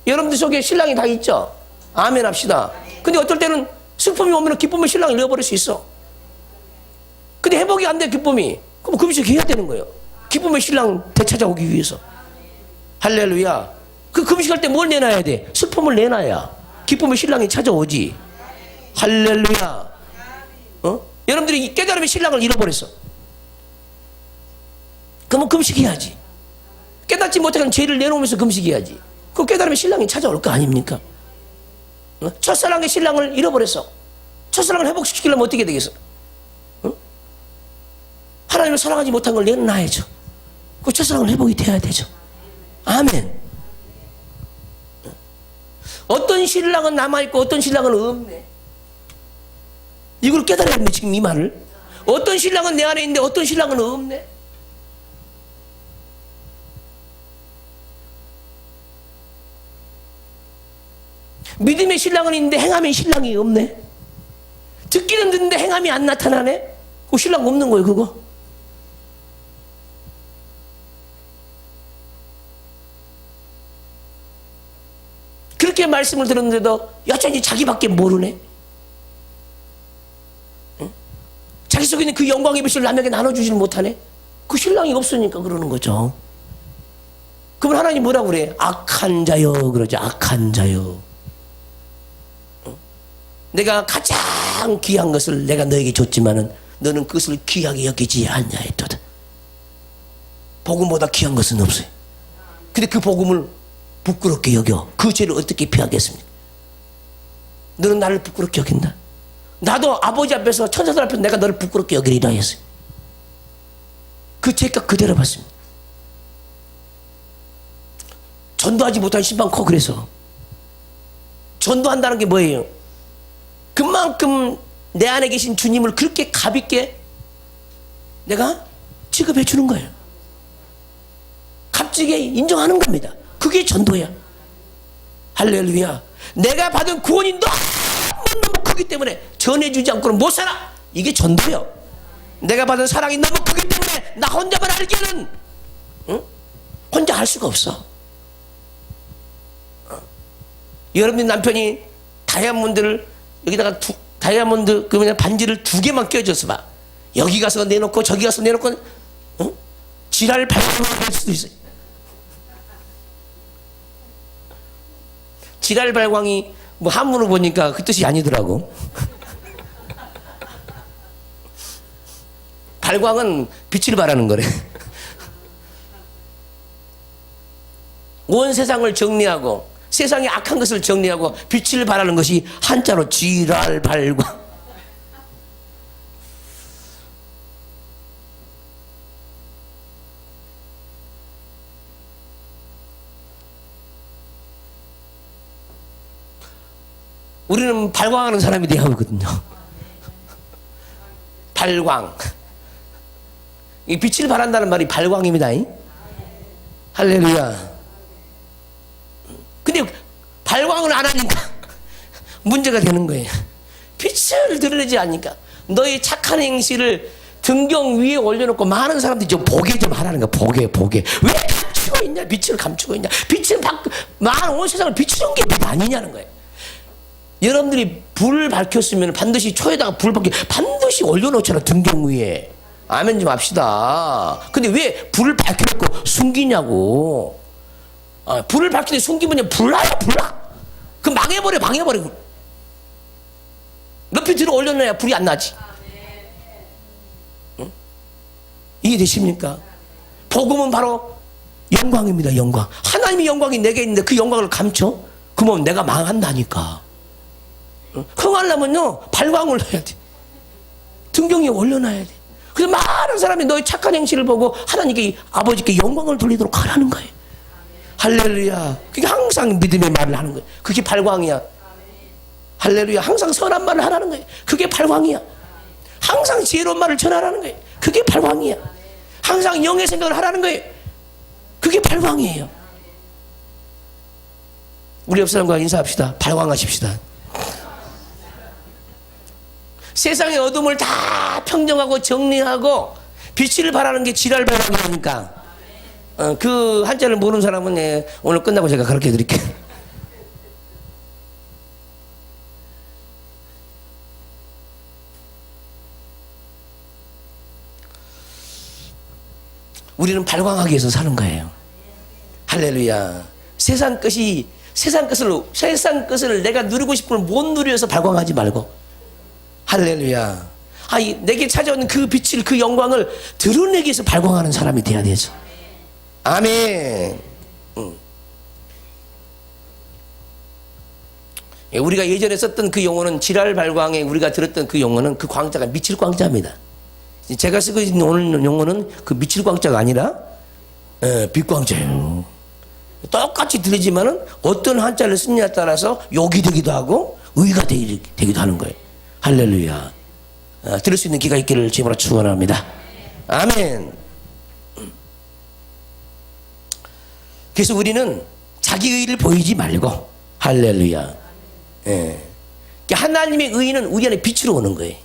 여러분들 속에 신랑이 다 있죠? 아멘 합시다. 근데 어떨 때는 슬픔이 오면 기쁨의 신랑을 잃어버릴 수 있어. 근데 회복이 안 돼, 기쁨이. 그럼 금식해야 되는 거예요. 기쁨의 신랑 되찾아오기 위해서. 할렐루야. 그 금식할 때 뭘 내놔야 돼? 슬픔을 내놔야 기쁨의 신랑이 찾아오지. 할렐루야. 여러분들이 깨달음의 신랑을 잃어버렸어. 그러면 금식해야지. 깨닫지 못하는 죄를 내놓으면서 금식해야지. 그 깨달음의 신랑이 찾아올 거 아닙니까? 첫사랑의 신랑을 잃어버렸어. 첫사랑을 회복시키려면 어떻게 되겠어? 하나님을 사랑하지 못한 걸 내놔야죠. 그 첫사랑은 회복이 돼야 되죠. 아멘. 어떤 신랑은 남아있고 어떤 신랑은 없네. 이걸 깨달아야 합니다. 지금 이 말을. 어떤 신랑은 내 안에 있는데 어떤 신랑은 없네. 믿음의 신랑은 있는데 행함의 신랑이 없네. 듣기는 듣는데 행함이 안 나타나네. 그 신랑 없는 거예요, 그거. 그렇게 말씀을 들었는데도 여전히 자기밖에 모르네. 응? 자기 속에 있는 그 영광의 빛을 남에게 나눠주지는 못하네. 그 신랑이 없으니까 그러는 거죠. 그러면 하나님 뭐라고 그래? 악한 자여 그러죠. 악한 자여. 내가 가장 귀한 것을 내가 너에게 줬지만은 너는 그것을 귀하게 여기지 않냐 했거든. 복음보다 귀한 것은 없어요. 근데 그 복음을 부끄럽게 여겨. 그 죄를 어떻게 피하겠습니까? 너는 나를 부끄럽게 여긴다. 나도 아버지 앞에서 천사들 앞에서 내가 너를 부끄럽게 여기리라 했어요. 그 죄값 그대로 받습니다. 전도하지 못한 심판 커. 그래서 전도한다는 게 뭐예요? 그만큼 내 안에 계신 주님을 그렇게 가볍게 내가 취급해 주는 거예요. 값지게 인정하는 겁니다. 그게 전도야. 할렐루야. 내가 받은 구원이 너무 크기 때문에 전해주지 않고는 못 살아. 이게 전도요. 내가 받은 사랑이 너무 크기 때문에 나 혼자만 알기에는 혼자 할 수가 없어. 여러분의 남편이 다이아몬드를 여기다가 다이아몬드 그냥 반지를 2개만 껴줘서 봐. 여기 가서 내놓고 저기 가서 내놓고 지랄 발광을 할 수도 있어요. 지랄 발광이 뭐 한문으로 보니까 그 뜻이 아니더라고. 발광은 빛을 발하는 거래. 온 세상을 정리하고 세상의 악한 것을 정리하고 빛을 발하는 것이 한자로 지랄 발광. 우리는 발광하는 사람이 되어야 하거든요. 발광. 이 빛을 발한다는 말이 발광입니다. 할렐루야. 근데 발광을 안 하니까 문제가 되는 거예요. 빛을 드러내지 않으니까 너의 착한 행실을 등경 위에 올려놓고 많은 사람들이 좀 보게 좀 하라는 거야. 보게. 왜 감추고 있냐? 빛을 감추고 있냐? 빛을 온 세상을 비추는 게 빛 아니냐는 거예요. 여러분들이 불을 밝혔으면 반드시 초에다가 불을 반드시 올려놓잖아, 등경 위에. 아멘 좀 합시다. 근데 왜 불을 밝혀놓고 숨기냐고. 불을 밝히는데 숨기면 불나요, 불나. 그 망해버려. 높이 들어 올려놔야 불이 안 나지. 응? 이해되십니까? 복음은 바로 영광입니다, 영광. 하나님의 영광이 내게 있는데 그 영광을 감춰? 그러면 내가 망한다니까. 흥하려면요, 발광을 해야 돼. 등경 위에 올려놔야 돼. 그래서 많은 사람이 너의 착한 행실을 보고 하나님께, 아버지께 영광을 돌리도록 하라는 거예요. 할렐루야. 그게 항상 믿음의 말을 하는 거예요. 그게 발광이야. 할렐루야. 항상 선한 말을 하라는 거예요. 그게 발광이야. 항상 지혜로운 말을 전하라는 거예요. 그게 발광이야. 항상 영의 생각을 하라는 거예요. 그게 발광이에요. 우리 옆 사람과 인사합시다. 발광하십시다. 세상의 어둠을 다 평정하고 정리하고 빛을 발하는 게 지랄 발광이라니까. 그 한자를 모르는 사람은 오늘 끝나고 제가 가르쳐 드릴게요. 우리는 발광하기 위해서 사는 거예요. 할렐루야. 세상 것을 내가 누리고 싶으면 못 누려서 발광하지 말고. 할렐루야. 내게 찾아오는 그 빛을, 그 영광을 드러내기 위해서 발광하는 사람이 돼야 되죠. 아멘. 우리가 예전에 썼던 그 용어는, 지랄 발광에 우리가 들었던 그 용어는, 그 광자가 미칠 광자입니다. 제가 쓰고 있는 오늘 용어는 그 미칠 광자가 아니라 빛광자예요. 똑같이 들리지만은 어떤 한자를 쓰느냐에 따라서 욕이 되기도 하고 의가 되기도 하는 거예요. 할렐루야. 들을 수 있는 귀가 있기를 주님으로 축원합니다. 아멘. 그래서 우리는 자기 의를 보이지 말고, 할렐루야. 하나님의 의는 우리 안에 빛으로 오는 거예요.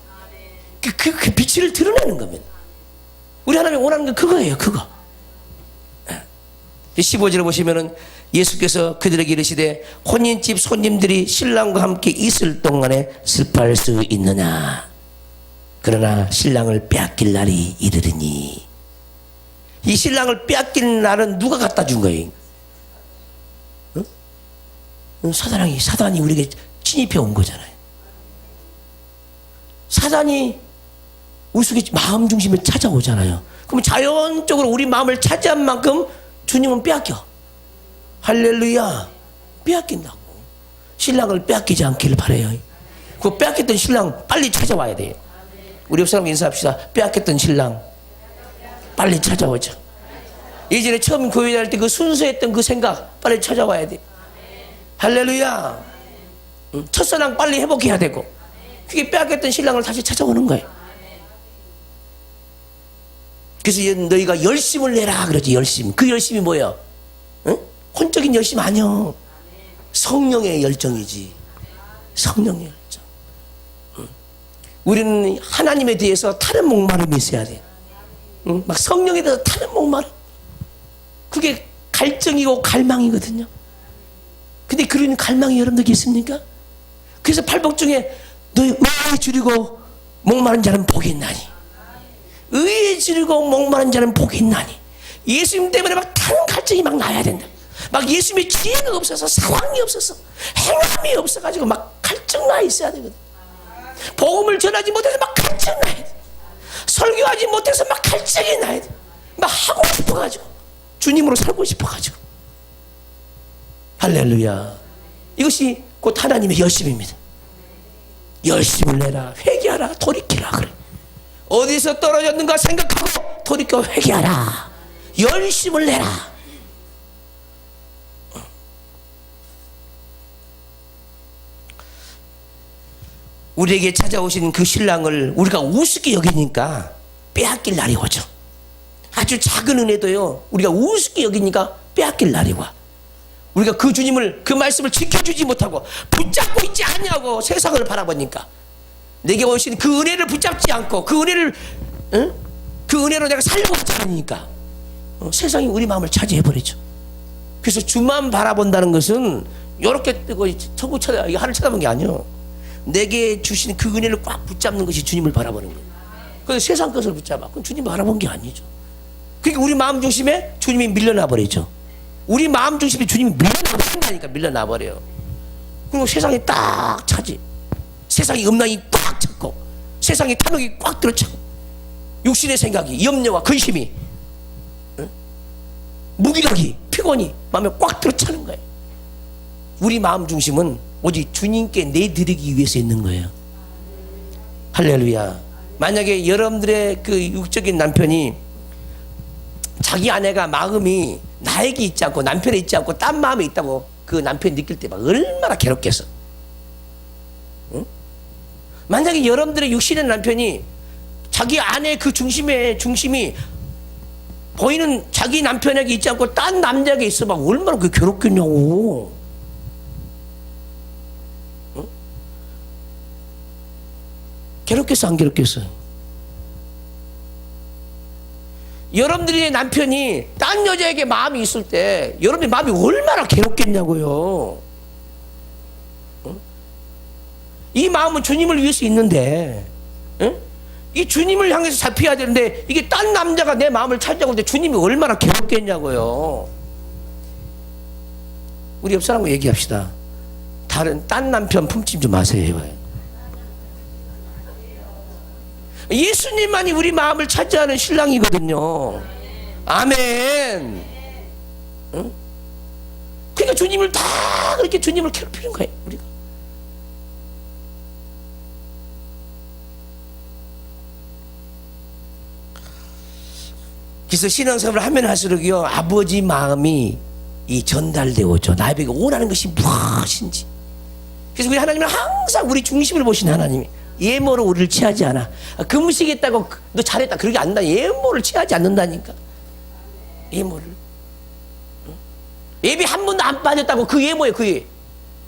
그 빛을 드러내는 겁니다. 우리 하나님이 원하는 건 그거예요, 그거. 15절을 보시면은 예수께서 그들에게 이르시되 혼인집 손님들이 신랑과 함께 있을 동안에 슬퍼할 수 있느냐. 그러나 신랑을 빼앗길 날이 이르리니. 이 신랑을 빼앗길 날은 누가 갖다 준 거예요? 사단이 우리에게 침입해 온 거잖아요. 사단이 우리 속에 마음 중심에 찾아오잖아요. 그럼 자연적으로 우리 마음을 차지한 만큼 주님은 빼앗겨. 할렐루야. 빼앗긴다고. 신랑을 빼앗기지 않기를 바라요. 그 빼앗겼던 신랑 빨리 찾아와야 돼요. 우리 옆 사람 인사합시다. 빼앗겼던 신랑 빨리 찾아오죠. 예전에 처음 교회 다닐 때 그 순수했던 그 생각 빨리 찾아와야 돼. 할렐루야. 첫사랑 빨리 회복해야 되고, 그게 빼앗겼던 신랑을 다시 찾아오는 거예요. 그래서 너희가 열심을 내라 그러지. 열심. 그 열심이 뭐야? 응? 혼적인 열심 아니야. 성령의 열정이지. 성령의 열정. 우리는 하나님에 대해서 타는 목마름이 있어야 돼. 막 성령에 대해서 타는 목마름. 그게 갈증이고 갈망이거든요. 근데 그런 갈망이 여러분들에게 있습니까? 그래서 팔복 중에 너희 의에 줄이고 목마른 자는 복이 있나니, 의에 줄이고 목마른 자는 복이 있나니. 예수님 때문에 막 타는 갈증이 막 나야 된다. 막 예수님의 지혜가 없어서, 사랑이 없어서, 행함이 없어가지고 막 갈증 나 있어야 되거든. 복음을 전하지 못해서 막 갈증 나야 돼. 설교하지 못해서 막 갈증이 나야 돼. 막 하고 싶어가지고, 주님으로 살고 싶어가지고. 할렐루야. 이것이 곧 하나님의 열심입니다. 열심을 내라, 회개하라, 돌이키라 그래. 어디서 떨어졌는가 생각하고 돌이켜 회개하라. 열심을 내라. 우리에게 찾아오신 그 신랑을 우리가 우습게 여기니까 빼앗길 날이 오죠. 아주 작은 은혜도요, 우리가 우습게 여기니까 빼앗길 날이 와. 우리가 그 주님을, 그 말씀을 지켜주지 못하고 붙잡고 있지 않냐고 세상을 바라보니까, 내게 오신 그 은혜를 붙잡지 않고 그 은혜를, 응? 그 은혜로 내가 살고 있지 않으니까 세상이 우리 마음을 차지해버리죠. 그래서 주만 바라본다는 것은 이렇게 뜨고 천국 쳐다 하늘 쳐다본 게 아니에요. 내게 주신 그 은혜를 꽉 붙잡는 것이 주님을 바라보는 거예요. 그런데 세상 것을 붙잡아 그건 주님 바라본 게 아니죠. 그러니까 우리 마음 중심에 주님이 밀려나 버리죠. 우리 마음 중심에 주님이 밀려나 버린다니까. 밀려나 버려요. 그리고 세상이 딱 차지. 세상이 음란이 꽉 찼고 세상의 탐욕이 꽉 들어차고 육신의 생각이 염려와 근심이 무기력이 피곤이 마음에 꽉 들어차는 거예요. 우리 마음 중심은 오직 주님께 내드리기 위해서 있는 거예요. 할렐루야. 만약에 여러분들의 그 육적인 남편이 자기 아내가 마음이 나에게 있지 않고 남편에 있지 않고 딴 마음에 있다고 그 남편이 느낄 때 막 얼마나 괴롭겠어. 응? 만약에 여러분들의 육신의 남편이 자기 아내의 그 중심이 보이는 자기 남편에게 있지 않고 딴 남자에게 있어 막 얼마나 그게 괴롭겠냐고. 응? 괴롭겠어 안 괴롭겠어? 여러분들의 남편이 딴 여자에게 마음이 있을 때 여러분의 마음이 얼마나 괴롭겠냐고요. 응? 이 마음은 주님을 위해서 있는데, 응? 이 주님을 향해서 잡혀야 되는데 이게 딴 남자가 내 마음을 차지하고 있는데 주님이 얼마나 괴롭겠냐고요. 우리 옆 사람과 얘기합시다. 딴 남편 품집 좀 마세요. 예수님만이 우리 마음을 차지하는 신랑이거든요. 아멘. 응? 그러니까 주님을 다 그렇게 주님을 괴롭히는 거예요. 우리가. 그래서 신앙생활을 하면 할수록요 아버지 마음이 이 전달되어져. 나에게 원하는 것이 무엇인지. 그래서 우리 하나님은 항상 우리 중심을 보신 하나님이 예모로 우리를 취하지 않아. 금식했다고 너 잘했다 그러게 안 나. 예모를 취하지 않는다니까. 예모를. 예비 한 번도 안 빠졌다고 그 예모에 그게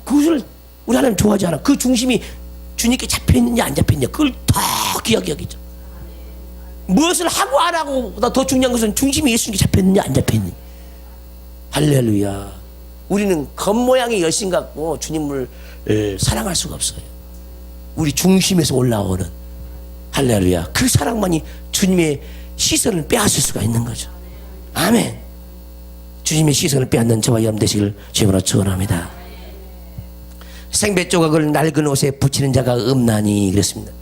그것을 우리 하나님 좋아하지 않아. 그 중심이 주님께 잡혀있느냐 안 잡혀있느냐 그걸 더 귀하게 여기죠. 무엇을 하고 안 하고 보다 더 중요한 것은 중심이 예수님께 잡혀있느냐 안 잡혀있느냐. 할렐루야. 우리는 겉모양의 열심 갖고 주님을 사랑할 수가 없어요. 우리 중심에서 올라오는 할렐루야. 그 사랑만이 주님의 시선을 빼앗을 수가 있는 거죠. 아멘. 주님의 시선을 빼앗는 저와 여러분 되시길 주님으로 축원합니다. 생배 조각을 낡은 옷에 붙이는 자가 없나니 그랬습니다.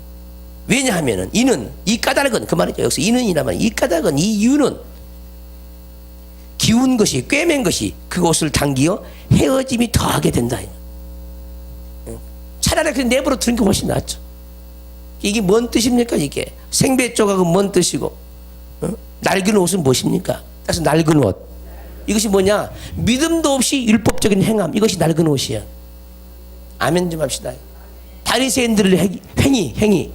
왜냐하면은 이는 이 까닭은 그 말이죠. 여기서 이는이라면 이 까닭은 이 이유는 기운 것이 꿰맨 것이 그 옷을 당기어 헤어짐이 더하게 된다. 차라리 그냥 내버려 두는 게 훨씬 낫죠. 이게 뭔 뜻입니까? 이게 생배 조각은 뭔 뜻이고 낡은 옷은 무엇입니까? 따라서 낡은 옷 이것이 뭐냐? 믿음도 없이 율법적인 행함 이것이 낡은 옷이야. 아멘 좀 합시다. 바리새인들의 행위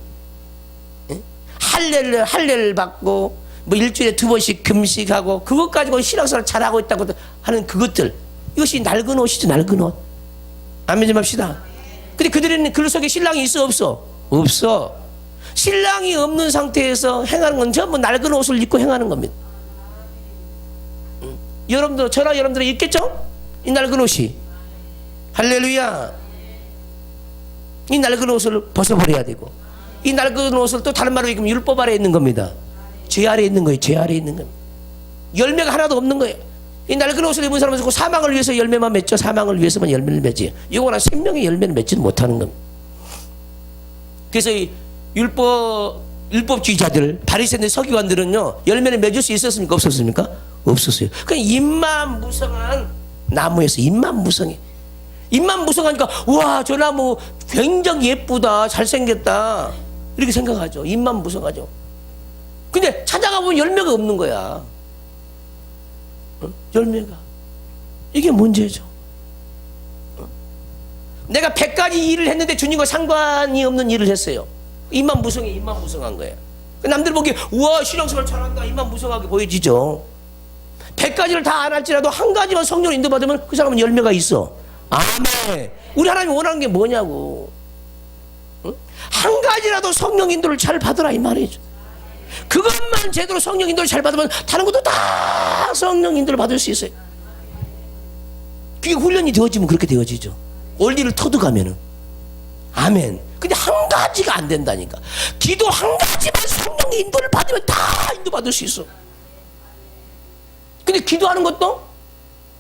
할례를 받고 뭐 일주일에 2번씩 금식하고 그것 가지고 신앙생활 잘하고 있다고 하는 그것들 이것이 낡은 옷이죠. 낡은 옷. 아멘 좀 합시다. 근데 그들은 그 속에 신랑이 있어 없어? 없어. 신랑이 없는 상태에서 행하는 건 전부 낡은 옷을 입고 행하는 겁니다. 여러분들 저나 여러분들은 있겠죠? 이 낡은 옷이. 할렐루야. 이 낡은 옷을 벗어버려야 되고 이 낡은 옷을 또 다른 말로 얘기하면 율법 아래에 있는 겁니다. 죄 아래에 있는 거예요. 죄 아래에 있는 겁니다. 열매가 하나도 없는 거예요. 이 낡은 옷을 입은 사람은 사망을 위해서 열매만 맺죠. 사망을 위해서만 열매를 맺지. 이거나 생명의 열매를 맺지는 못하는 겁니다. 그래서 이 율법주의자들, 바리새인들, 서기관들은요 열매를 맺을 수 있었습니까? 없었습니까? 없었어요. 그냥 입만 무성한 나무에서 입만 무성해. 입만 무성하니까 와 저 나무 굉장히 예쁘다, 잘생겼다 이렇게 생각하죠. 입만 무성하죠. 근데 찾아가 보면 열매가 없는 거야. 열매가. 이게 문제죠. 내가 100가지 일을 했는데 주님과 상관이 없는 일을 했어요. 입만 무성해. 입만 무성한 거예요. 남들 보기에 우와 신앙생활 잘한다 입만 무성하게 보여지죠. 100가지를 다 안 할지라도 한 가지만 성령을 인도받으면 그 사람은 열매가 있어. 아멘. 우리 하나님이 원하는 게 뭐냐고. 응? 한 가지라도 성령 인도를 잘 받으라 이 말이죠. 그것만 제대로 성령 인도를 잘 받으면 다른 것도 다 성령 인도를 받을 수 있어요. 그게 훈련이 되어지면 그렇게 되어지죠. 원리를 터득하면은. 아멘. 근데 한 가지가 안 된다니까. 기도 한 가지만 성령의 인도를 받으면 다 인도받을 수 있어. 근데 기도하는 것도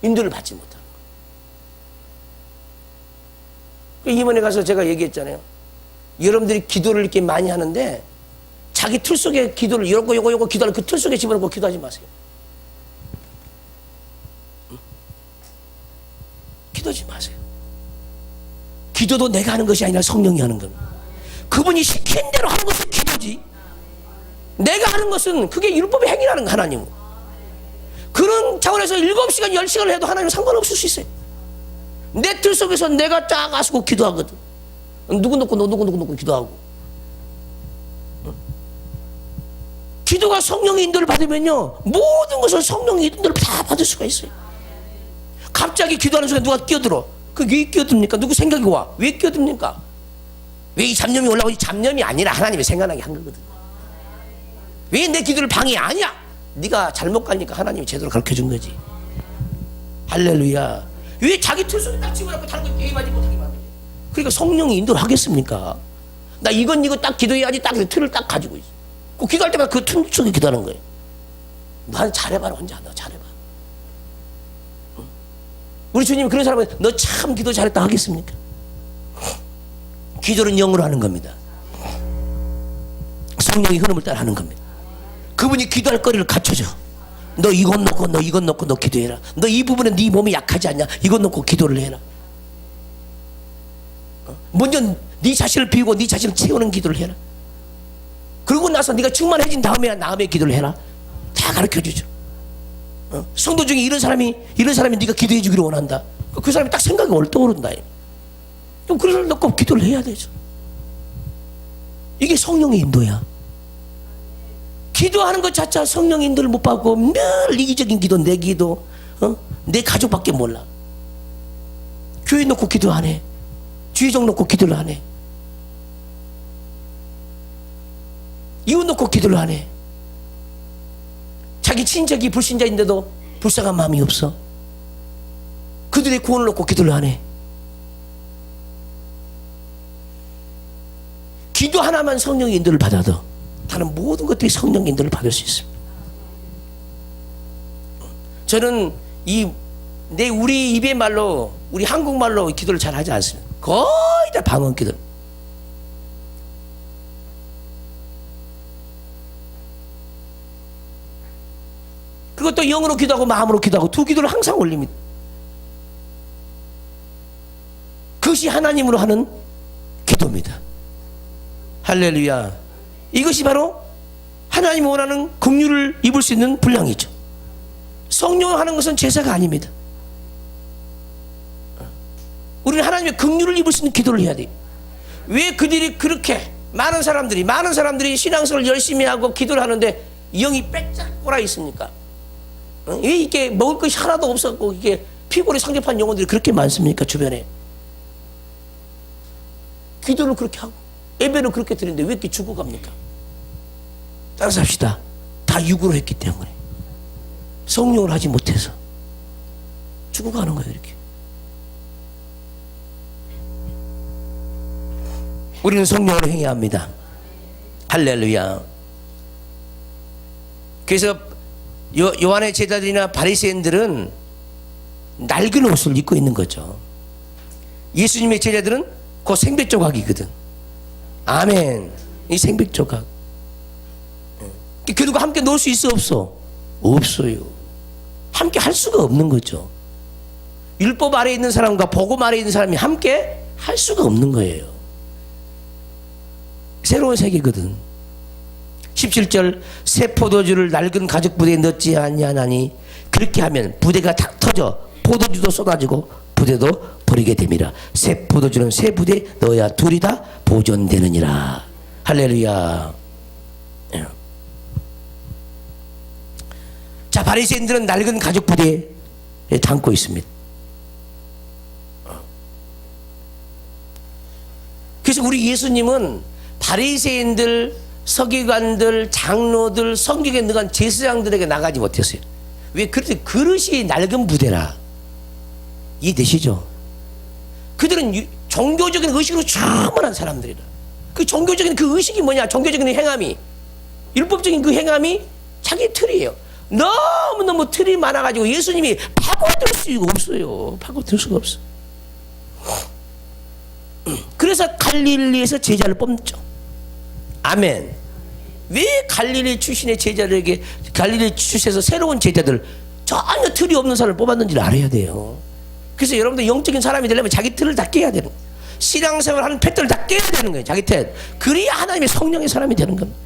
인도를 받지 못하는 거예요. 이번에 가서 제가 얘기했잖아요. 여러분들이 기도를 이렇게 많이 하는데 자기 틀 속에 기도를 요거 기도하는 그 틀 속에 집어넣고 기도하지 마세요. 기도하지 마세요. 기도도 내가 하는 것이 아니라 성령이 하는 겁니다. 그분이 시킨 대로 하는 것이 기도지. 내가 하는 것은 그게 율법의 행위라는 거. 하나님은 그런 차원에서 7시간 10시간을 해도 하나님은 상관없을 수 있어요. 내 틀 속에서 내가 쫙 아수고 기도하거든. 누구 놓고 너 누구 놓고 기도하고. 기도가 성령의 인도를 받으면요 모든 것을 성령의 인도를 다 받을 수가 있어요. 갑자기 기도하는 순간 누가 끼어들어. 그게 왜 끼어듭니까? 누구 생각이 와? 왜 끼어듭니까? 왜 이 잡념이 올라오지? 잡념이 아니라 하나님이 생각나게 한 거거든. 왜 내 기도를 방해? 아니야. 네가 잘못 가니까 하나님이 제대로 가르쳐준 거지. 할렐루야. 왜 자기 틀 속에 딱 집어넣고 다른 거 게임하지 못하게 만드냐. 그러니까 성령이 인도를 하겠습니까? 나 이거 딱 기도해야지. 딱 틀을 딱 가지고 있어. 그 기도할 때마다 그 틀 속에 기도하는 거예요. 너 잘해봐라. 혼자 너 잘해봐. 우리 주님이 그런 사람은 너 참 기도 잘했다 하겠습니까? 기도는 영으로 하는 겁니다. 성령의 흐름을 따라 하는 겁니다. 그분이 기도할 거리를 갖춰줘. 너 이것 놓고 너 이것 놓고 너 기도해라. 너 이 부분에 네 몸이 약하지 않냐? 이것 놓고 기도를 해라. 먼저 네 자신을 비우고 네 자신을 채우는 기도를 해라. 그러고 나서 네가 충만해진 다음에 기도를 해라. 다 가르쳐주죠. 성도 중에 이런 사람이 네가 기도해 주기를 원한다. 그 사람이 딱 생각이 떠오른다. 그럼 그런 사람 넣고 기도를 해야 되죠. 이게 성령의 인도야. 기도하는 것 자체가 성령의 인도를 못 받고 늘 이기적인 기도, 내 기도, 내 가족밖에 몰라. 교회 놓고 기도 안 해. 주의종 놓고 기도를 안 해. 이웃 놓고 기도를 안 해. 자기 친척이 불신자인데도 불쌍한 마음이 없어. 그들의 구원을 놓고 기도를 안 해. 기도 하나만 성령의 인도를 받아도 다른 모든 것들이 성령의 인도를 받을 수 있습니다. 저는 우리 입의 말로, 우리 한국말로 기도를 잘 하지 않습니다. 거의 다 방언 기도. 그것도 영으로 기도하고 마음으로 기도하고 두 기도를 항상 올립니다. 그것이 하나님으로 하는 기도입니다. 할렐루야. 이것이 바로 하나님이 원하는 긍휼을 입을 수 있는 분량이죠. 성령을 하는 것은 제사가 아닙니다. 우리는 하나님의 긍휼을 입을 수 있는 기도를 해야 돼요. 왜 그들이 그렇게 많은 사람들이 신앙생활을 열심히 하고 기도를 하는데 영이 빼짝 꼬라 있습니까? 왜 이게 먹을 것이 하나도 없었고 이게 피골이 상접한 영혼들이 그렇게 많습니까? 주변에. 기도를 그렇게 하고 예배를 그렇게 드리는데 왜 이렇게 죽어갑니까? 따라서 합시다. 다 육으로 했기 때문에. 성령을 하지 못해서 죽어가는 거예요. 이렇게. 우리는 성령으로 행해야 합니다. 할렐루야. 그래서 요한의 제자들이나 바리새인들은 낡은 옷을 입고 있는 거죠. 예수님의 제자들은 그 생배 조각이거든. 아멘. 이 생배 조각. 그 누가 함께 놀 수 있어 없어? 없어요. 함께 할 수가 없는 거죠. 율법 아래에 있는 사람과 복음 아래에 있는 사람이 함께 할 수가 없는 거예요. 새로운 세계거든. 17절 새 포도주를 낡은 가죽 부대에 넣지 아니하나니 그렇게 하면 부대가 탁 터져 포도주도 쏟아지고 부대도 버리게 됨이라. 새 포도주는 새 부대에 넣어야 둘이 다 보존되느니라. 할렐루야. 자, 바리새인들은 낡은 가죽 부대에 담고 있습니다. 그래서 우리 예수님은 바리새인들 서기관들, 장로들, 성경에 들어간 제사장들에게 나가지 못했어요. 왜? 그릇이 낡은 부대라. 이해되시죠? 그들은 종교적인 의식으로 충만한 사람들이라. 그 종교적인 그 의식이 뭐냐? 종교적인 행함이, 율법적인 그 행함이 자기 틀이에요. 너무너무 틀이 많아가지고 예수님이 파고들 수가 없어요. 파고들 수가 없어. 그래서 갈릴리에서 제자를 뽑죠. 아멘. 왜 갈릴리 출신의 제자들에게, 갈릴리 출신에서 새로운 제자들, 전혀 틀이 없는 사람을 뽑았는지를 알아야 돼요. 그래서 여러분들 영적인 사람이 되려면 자기 틀을 다 깨야 되는 거예요. 신앙생활 하는 패턴을 다 깨야 되는 거예요. 자기 틀. 그래야 하나님의 성령의 사람이 되는 겁니다.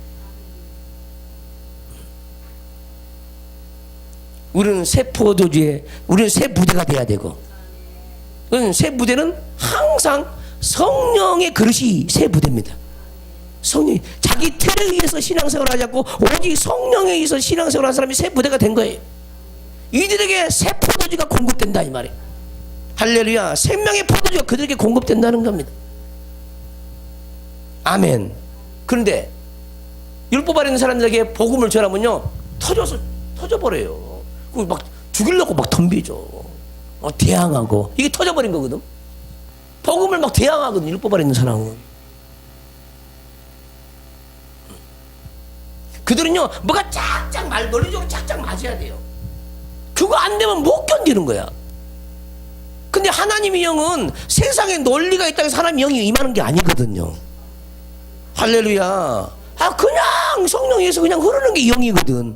우리는 새 포도주에, 우리는 새 부대가 돼야 되고, 새 부대는 항상 성령의 그릇이 새 부대입니다. 성령이 자기 틀에 의해서 신앙생활을 하지 않고 오직 성령에 의해서 신앙생활을 하는 사람이 새 부대가 된 거예요. 이들에게 새 포도주가 공급된다 이 말이에요. 할렐루야. 생명의 포도주가 그들에게 공급된다는 겁니다. 아멘. 그런데 율법 아래 있는 사람들에게 복음을 전하면요, 터져버려요. 막 죽이려고 막 덤비죠. 대항하고. 이게 터져버린 거거든. 복음을 막 대항하거든, 율법 아래 있는 사람은. 그들은요, 뭐가 짝짝 논리적으로 짝짝 맞아야 돼요. 그거 안 되면 못 견디는 거야. 근데 하나님의 영은 세상에 논리가 있다고 해서 하나님의 영이 임하는 게 아니거든요. 할렐루야. 그냥 성령에서 그냥 흐르는 게 영이거든.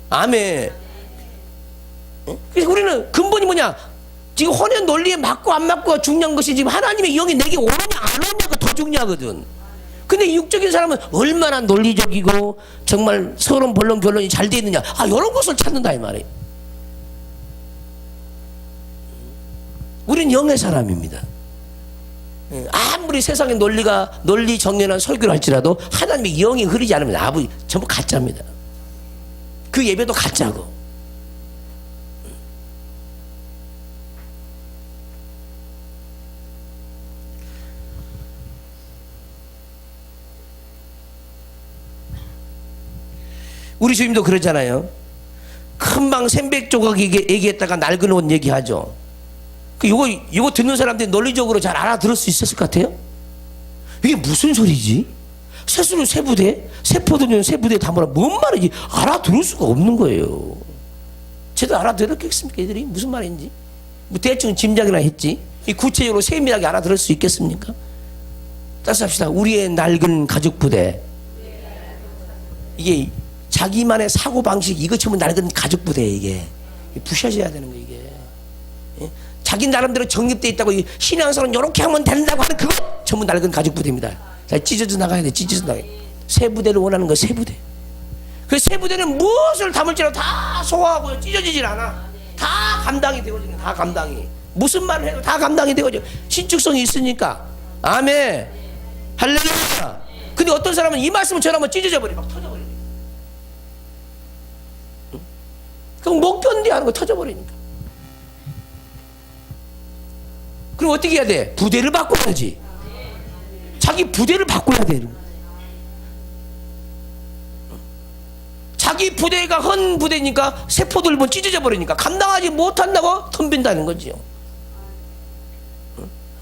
아멘. 그래서 우리는 근본이 뭐냐? 지금 혼의 논리에 맞고 안 맞고가 중요한 것이 지금 하나님의 영이 내게 오느냐 안 오느냐가 더 중요하거든. 근데 육적인 사람은 얼마나 논리적이고 정말 서론 본론 결론이 잘 돼 있느냐, 이런 것을 찾는다 이 말이에요. 우리는 영의 사람입니다. 아무리 세상의 논리 정연한 설교를 할지라도 하나님의 영이 흐르지 않으면 아버지 전부 가짜입니다. 그 예배도 가짜고. 우리 주님도 그러잖아요. 금방 샘백 조각 얘기했다가 낡은 옷 얘기하죠. 이거 듣는 사람들이 논리적으로 잘 알아들을 수 있었을 것 같아요? 이게 무슨 소리지? 새수는 새부대, 새포도는 새부대 담으라. 뭔 말인지 알아들을 수가 없는 거예요. 제대로 알아들었겠습니까? 애들이 무슨 말인지? 뭐 대충 짐작이나 했지. 이 구체적으로 세밀하게 알아들을 수 있겠습니까? 따라서 합시다. 우리의 낡은 가족부대. 이게 자기만의 사고방식, 이거 전부 낡은 가족부대. 이게 부셔져야 되는 거예요. 이게 자기 나름대로 정립되어 있다고 신앙생활은 이렇게 하면 된다고 하는 그거 전부 낡은 가족부대입니다. 자, 찢어져 나가야 돼. 찢어져 나가야 돼. 새 부대를 원하는 거 새 부대. 그 새 부대는 무엇을 담을지라도 다 소화하고 찢어지질 않아. 다 감당이 되어지는, 다 감당이. 무슨 말을 해도 다 감당이 되어져. 신축성이 있으니까. 아멘. 할렐루야. 근데 어떤 사람은 이 말씀을 전하면 찢어져 버려. 막 터져버려. 그럼 못 견뎌 하는 거 터져버리니까. 그럼 어떻게 해야 돼? 부대를 바꿔야지. 자기 부대를 바꿔야 돼. 자기 부대가 헌 부대니까 세포들 뭐 찢어져 버리니까 감당하지 못한다고 덤빈다는 거지요.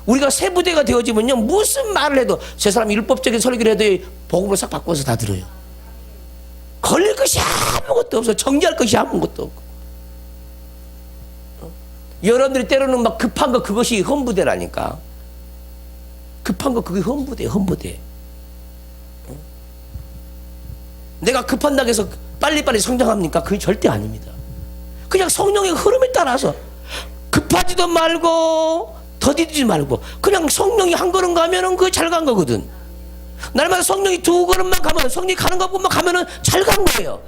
우리가 새 부대가 되어지면요, 무슨 말을 해도, 저 사람 율법적인 설교를 해도 복음을 싹 바꿔서 다 들어요. 걸릴 것이 아무것도 없어. 정리할 것이 아무것도 없고. 여러분들이 때로는 막 급한 거, 그것이 헌부대라니까. 급한 거 그게 헌부대. 내가 급한다고 해서 빨리빨리 성장합니까? 그게 절대 아닙니다. 그냥 성령의 흐름에 따라서 급하지도 말고 더디지 말고 그냥 성령이 한 걸음 가면은 그게 잘 간 거거든. 날마다 성령이 두 걸음만 가면, 성령이 가는 것만 가면은 잘 간 거예요.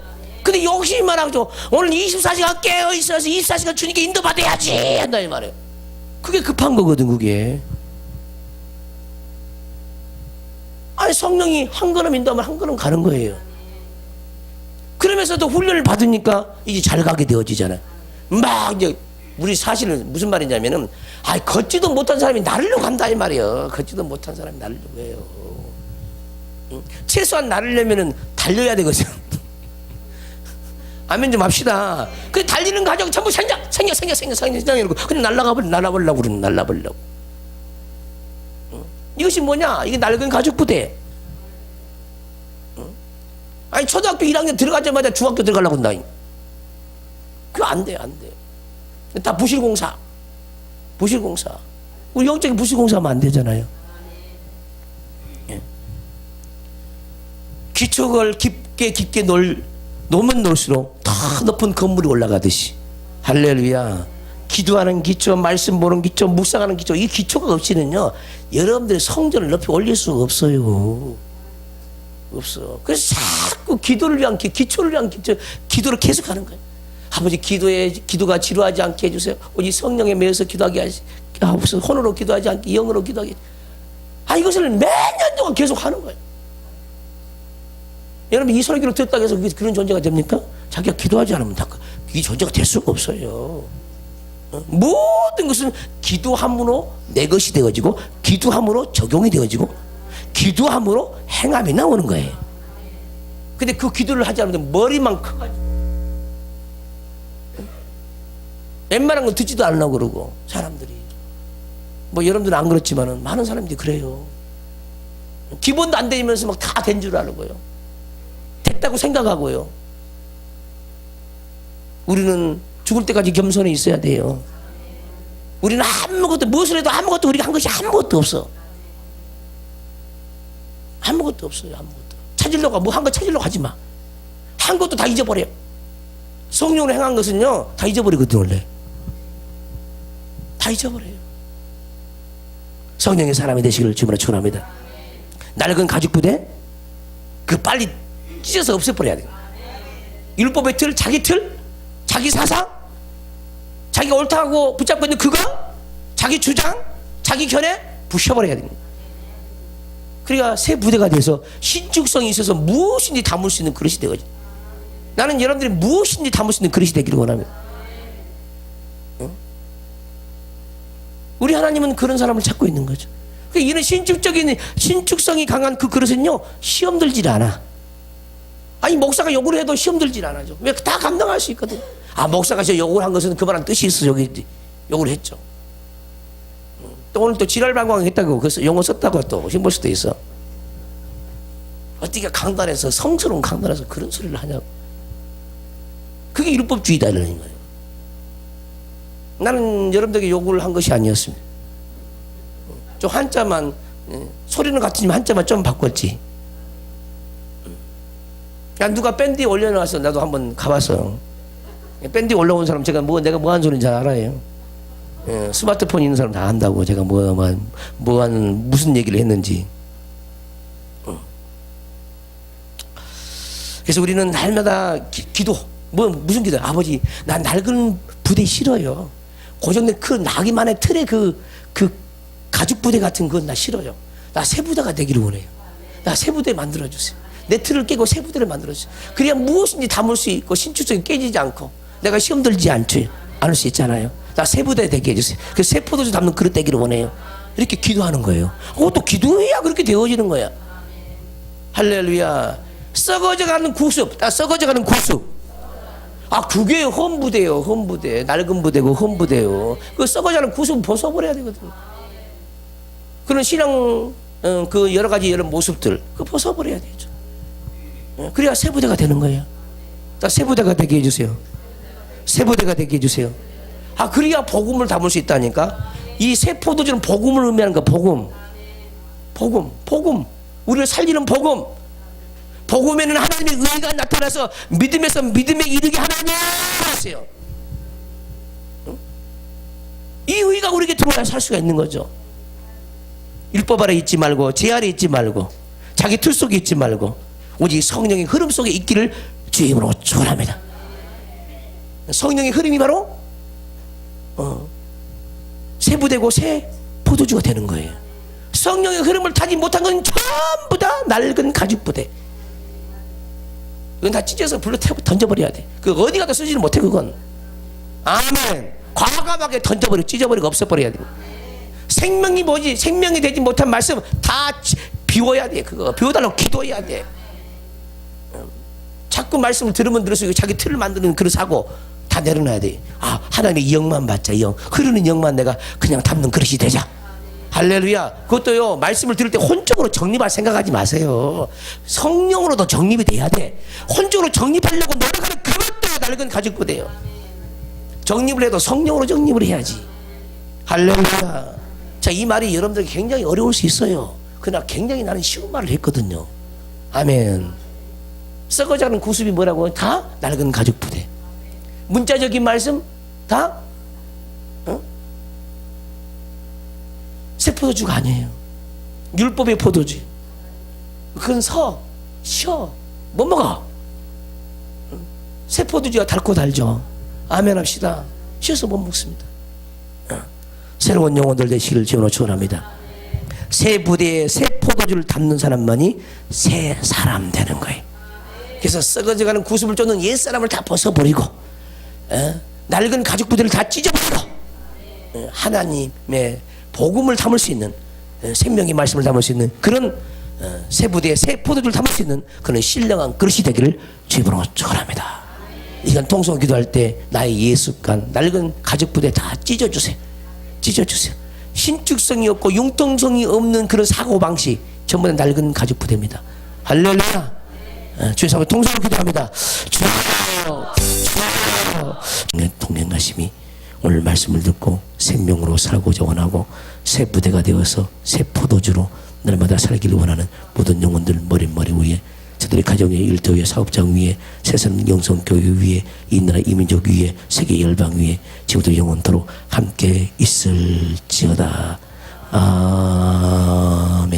근데 욕심이 많아가지고 오늘 24시간 깨어있어서 24시간 주님께 인도받아야지 한다 이 말이에요. 그게 급한 거거든. 그게 아니, 성령이 한 걸음 인도하면 한 걸음 가는 거예요. 그러면서도 훈련을 받으니까 이제 잘 가게 되어지잖아요. 막 이제 우리 사실은 무슨 말이냐면은, 걷지도 못한 사람이 나르려고 한다 이 말이에요. 걷지도 못한 사람이 나르려고 해요. 최소한 나르려면은 달려야 되거든. 아멘 좀 합시다. 그 달리는 가족 전부 생겨 이러고 그냥 날라버리려고 그러는 날라버리려고. 이것이 뭐냐? 이게 낡은 가족 부대. 아니 초등학교 1학년 들어가자마자 중학교 들어가려고 한다. 그거 안 돼. 다 부실공사. 우리 영적인 부실공사하면 안 되잖아요. 예. 기초를 깊게 놓으면 놓을수록 더 높은 건물이 올라가듯이. 할렐루야. 기도하는 기초, 말씀 보는 기초, 묵상하는 기초, 이 기초가 없이는요 여러분들의 성전을 높이 올릴 수가 없어요. 그래서 자꾸 기도를 위한 기초를 위한 기도를 계속하는 거예요. 아버지 기도가 지루하지 않게 해주세요. 오직 성령에 매여서 기도하게 하옵소서. 혼으로 기도하지 않게 영으로 기도하게. 이것을 몇 년 동안 계속 하는 거예요. 여러분 이 설교를 듣다고 해서 그런 존재가 됩니까? 자기가 기도하지 않으면 이 존재가 될 수가 없어요. 모든 것은 기도함으로 내 것이 되어지고 기도함으로 적용이 되어지고 기도함으로 행함이 나오는 거예요. 근데 그 기도를 하지 않으면 머리만 커가지고 웬만한 건 듣지도 않으려고 그러고 사람들이 뭐 여러분들은 안 그렇지만은 많은 사람들이 그래요. 기본도 안 되면서 막 다 된 줄 알고요. 됐다고 생각하고요. 우리는 죽을 때까지 겸손해 있어야 돼요. 우리는 무엇을 해도 아무것도 우리가 한 것이 아무것도 없어. 아무것도 없어요. 찾으려고 뭐 한 거 찾으려고 하지 마. 한 것도 다 잊어버려. 성령으로 행한 것은요 다 잊어버리거든. 원래 다 잊어버려요. 성령의 사람이 되시기를 주님으로 축원합니다. 낡은 가죽 부대 빨리 찢어서 없애버려야 돼요. 율법의 틀, 자기 사상, 자기가 옳다고 붙잡고 있는 그거, 자기 주장, 자기 견해 부셔버려야 됩니다. 그러니까 새 부대가 돼서 신축성이 있어서 무엇인지 담을 수 있는 그릇이 되거든요. 나는 여러분들이 무엇인지 담을 수 있는 그릇이 되기를 원합니다. 우리 하나님은 그런 사람을 찾고 있는 거죠. 이런 신축성이 강한 그 그릇은요 시험 들질 않아. 목사가 욕을 해도 시험 들질 않아죠. 왜? 다 감당할 수 있거든. 목사가 저 욕을 한 것은 그만한 뜻이 있어 여기 욕을 했죠. 또 오늘 또 지랄방광 했다고 그래서 용어 썼다고 또 신볼 수도 있어. 어떻게 강단에서 성스러운 강단에서 그런 소리를 하냐고. 그게 율법주의다라는 거예요. 나는 여러분들에게 욕을 한 것이 아니었습니다. 좀 한자만 소리는 같지만 한자만 좀 바꿨지. 누가 밴드에 올려놔서 나도 한번 가봤어. 밴드에 올라온 사람 내가 뭐 하는 소리인지 잘 알아요. 스마트폰 있는 사람 다 안다고 제가 무슨 얘기를 했는지. 그래서 우리는 날마다 기도 무슨 기도? 아버지 난 낡은 부대 싫어요. 고정된 그 나기만의 틀의 그 가죽 부대 같은 건 나 싫어요. 나 새 부대가 되기를 원해요. 나 새 부대 만들어주세요. 내 틀을 깨고 새 부대를 만들어주세요. 그래야 무엇인지 담을 수 있고 신축성이 깨지지 않고 내가 시험 들지 않을 수 있잖아요. 나 새 부대 되게 해주세요. 그 새 포도주 담는 그릇 되기를 원해요. 이렇게 기도하는 거예요. 또 기도해야 그렇게 되어지는 거야. 할렐루야. 썩어져가는 구습. 그게 험부대요. 험부대. 낡은 부대고 험부대요. 그 썩어져가는 구습 벗어버려야 되거든요. 그런 신앙 그 여러 가지 이런 모습들 그거 벗어버려야 되죠. 그래야 새 부대가 되는 거예요. 새 부대가 되게 해주세요. 새 부대가 되게 해주세요. 그래야 복음을 담을 수 있다니까. 이 새 포도주는 복음을 의미하는 거야. 복음. 우리를 살리는 복음. 복음에는 하나님의 의가 나타나서 믿음에서 믿음에 이르게 하나님 하세요. 이 의가 우리에게 들어와야 살 수가 있는 거죠. 율법 아래 있지 말고 제 아래 있지 말고 자기 틀 속에 있지 말고 오직 성령의 흐름 속에 있기를 주의 이름으로 축원합니다. 성령의 흐름이 바로 새 부대고 새 포도주가 되는 거예요. 성령의 흐름을 타지 못한 건 전부 다 낡은 가죽 부대. 그건 다 찢어서 불로 태워 던져버려야 돼. 그 어디 가도 쓰지를 못해 그건. 아멘. 과감하게 던져버리고 찢어버리고 없애버려야 돼. 생명이 뭐지? 생명이 되지 못한 말씀 다 비워야 돼. 그거 비워달라고 기도해야 돼. 자꾸 말씀을 들으면 들을수록 자기 틀을 만드는 그런 사고 다 내려놔야 돼. 아, 하나님의 영만 받자. 영 흐르는 영만 내가 그냥 담는 그릇이 되자. 할렐루야. 그것도요, 말씀을 들을 때 혼적으로 정립할 생각하지 마세요. 성령으로도 정립이 돼야 돼. 혼적으로 정립하려고 노력하는 그것도 낡은 가죽부대요. 정립을 해도 성령으로 정립을 해야지. 할렐루야. 자, 이 말이 여러분들에게 굉장히 어려울 수 있어요. 그러나 굉장히 나는 쉬운 말을 했거든요. 아멘. 썩어가는 구습이 뭐라고? 다 낡은 가죽부대. 문자적인 말씀 다 새 포도주가 아니에요. 율법의 포도주. 그건 쉬어 못 먹어. 새 포도주가 달고 달죠. 아멘 합시다. 쉬어서 못 먹습니다. 새로운 영혼들 되시기를 주로 축원합니다. 새 부대에 새 포도주를 담는 사람만이 새 사람 되는 거예요. 그래서 썩어져가는 구습을 쫓는 옛사람을 다 벗어버리고 낡은 가죽 부대를 다 찢어버리고 하나님의 복음을 담을 수 있는, 생명의 말씀을 담을 수 있는 그런 새 부대에 새 포도주를 담을 수 있는 그런 신령한 그릇이 되기를 주님으로 축원합니다. 이건 통성 기도할 때 나의 예습관, 낡은 가죽 부대 다 찢어주세요. 찢어주세요. 신축성이 없고 융통성이 없는 그런 사고방식 전부 다 낡은 가죽 부대입니다. 할렐루야. 주의 사람 통성으로 기도합니다. 주여 동행하심이 오늘 말씀을 듣고 생명으로 살고자 원하고 새 부대가 되어서 새 포도주로 날마다 살기를 원하는 모든 영혼들 머리 위에, 저들의 가정의 일터 위에, 사업장 위에, 세상 영성교회 위에, 이 나라 이민족 위에, 세계 열방 위에 지금도 영원토록 함께 있을지어다. 아멘.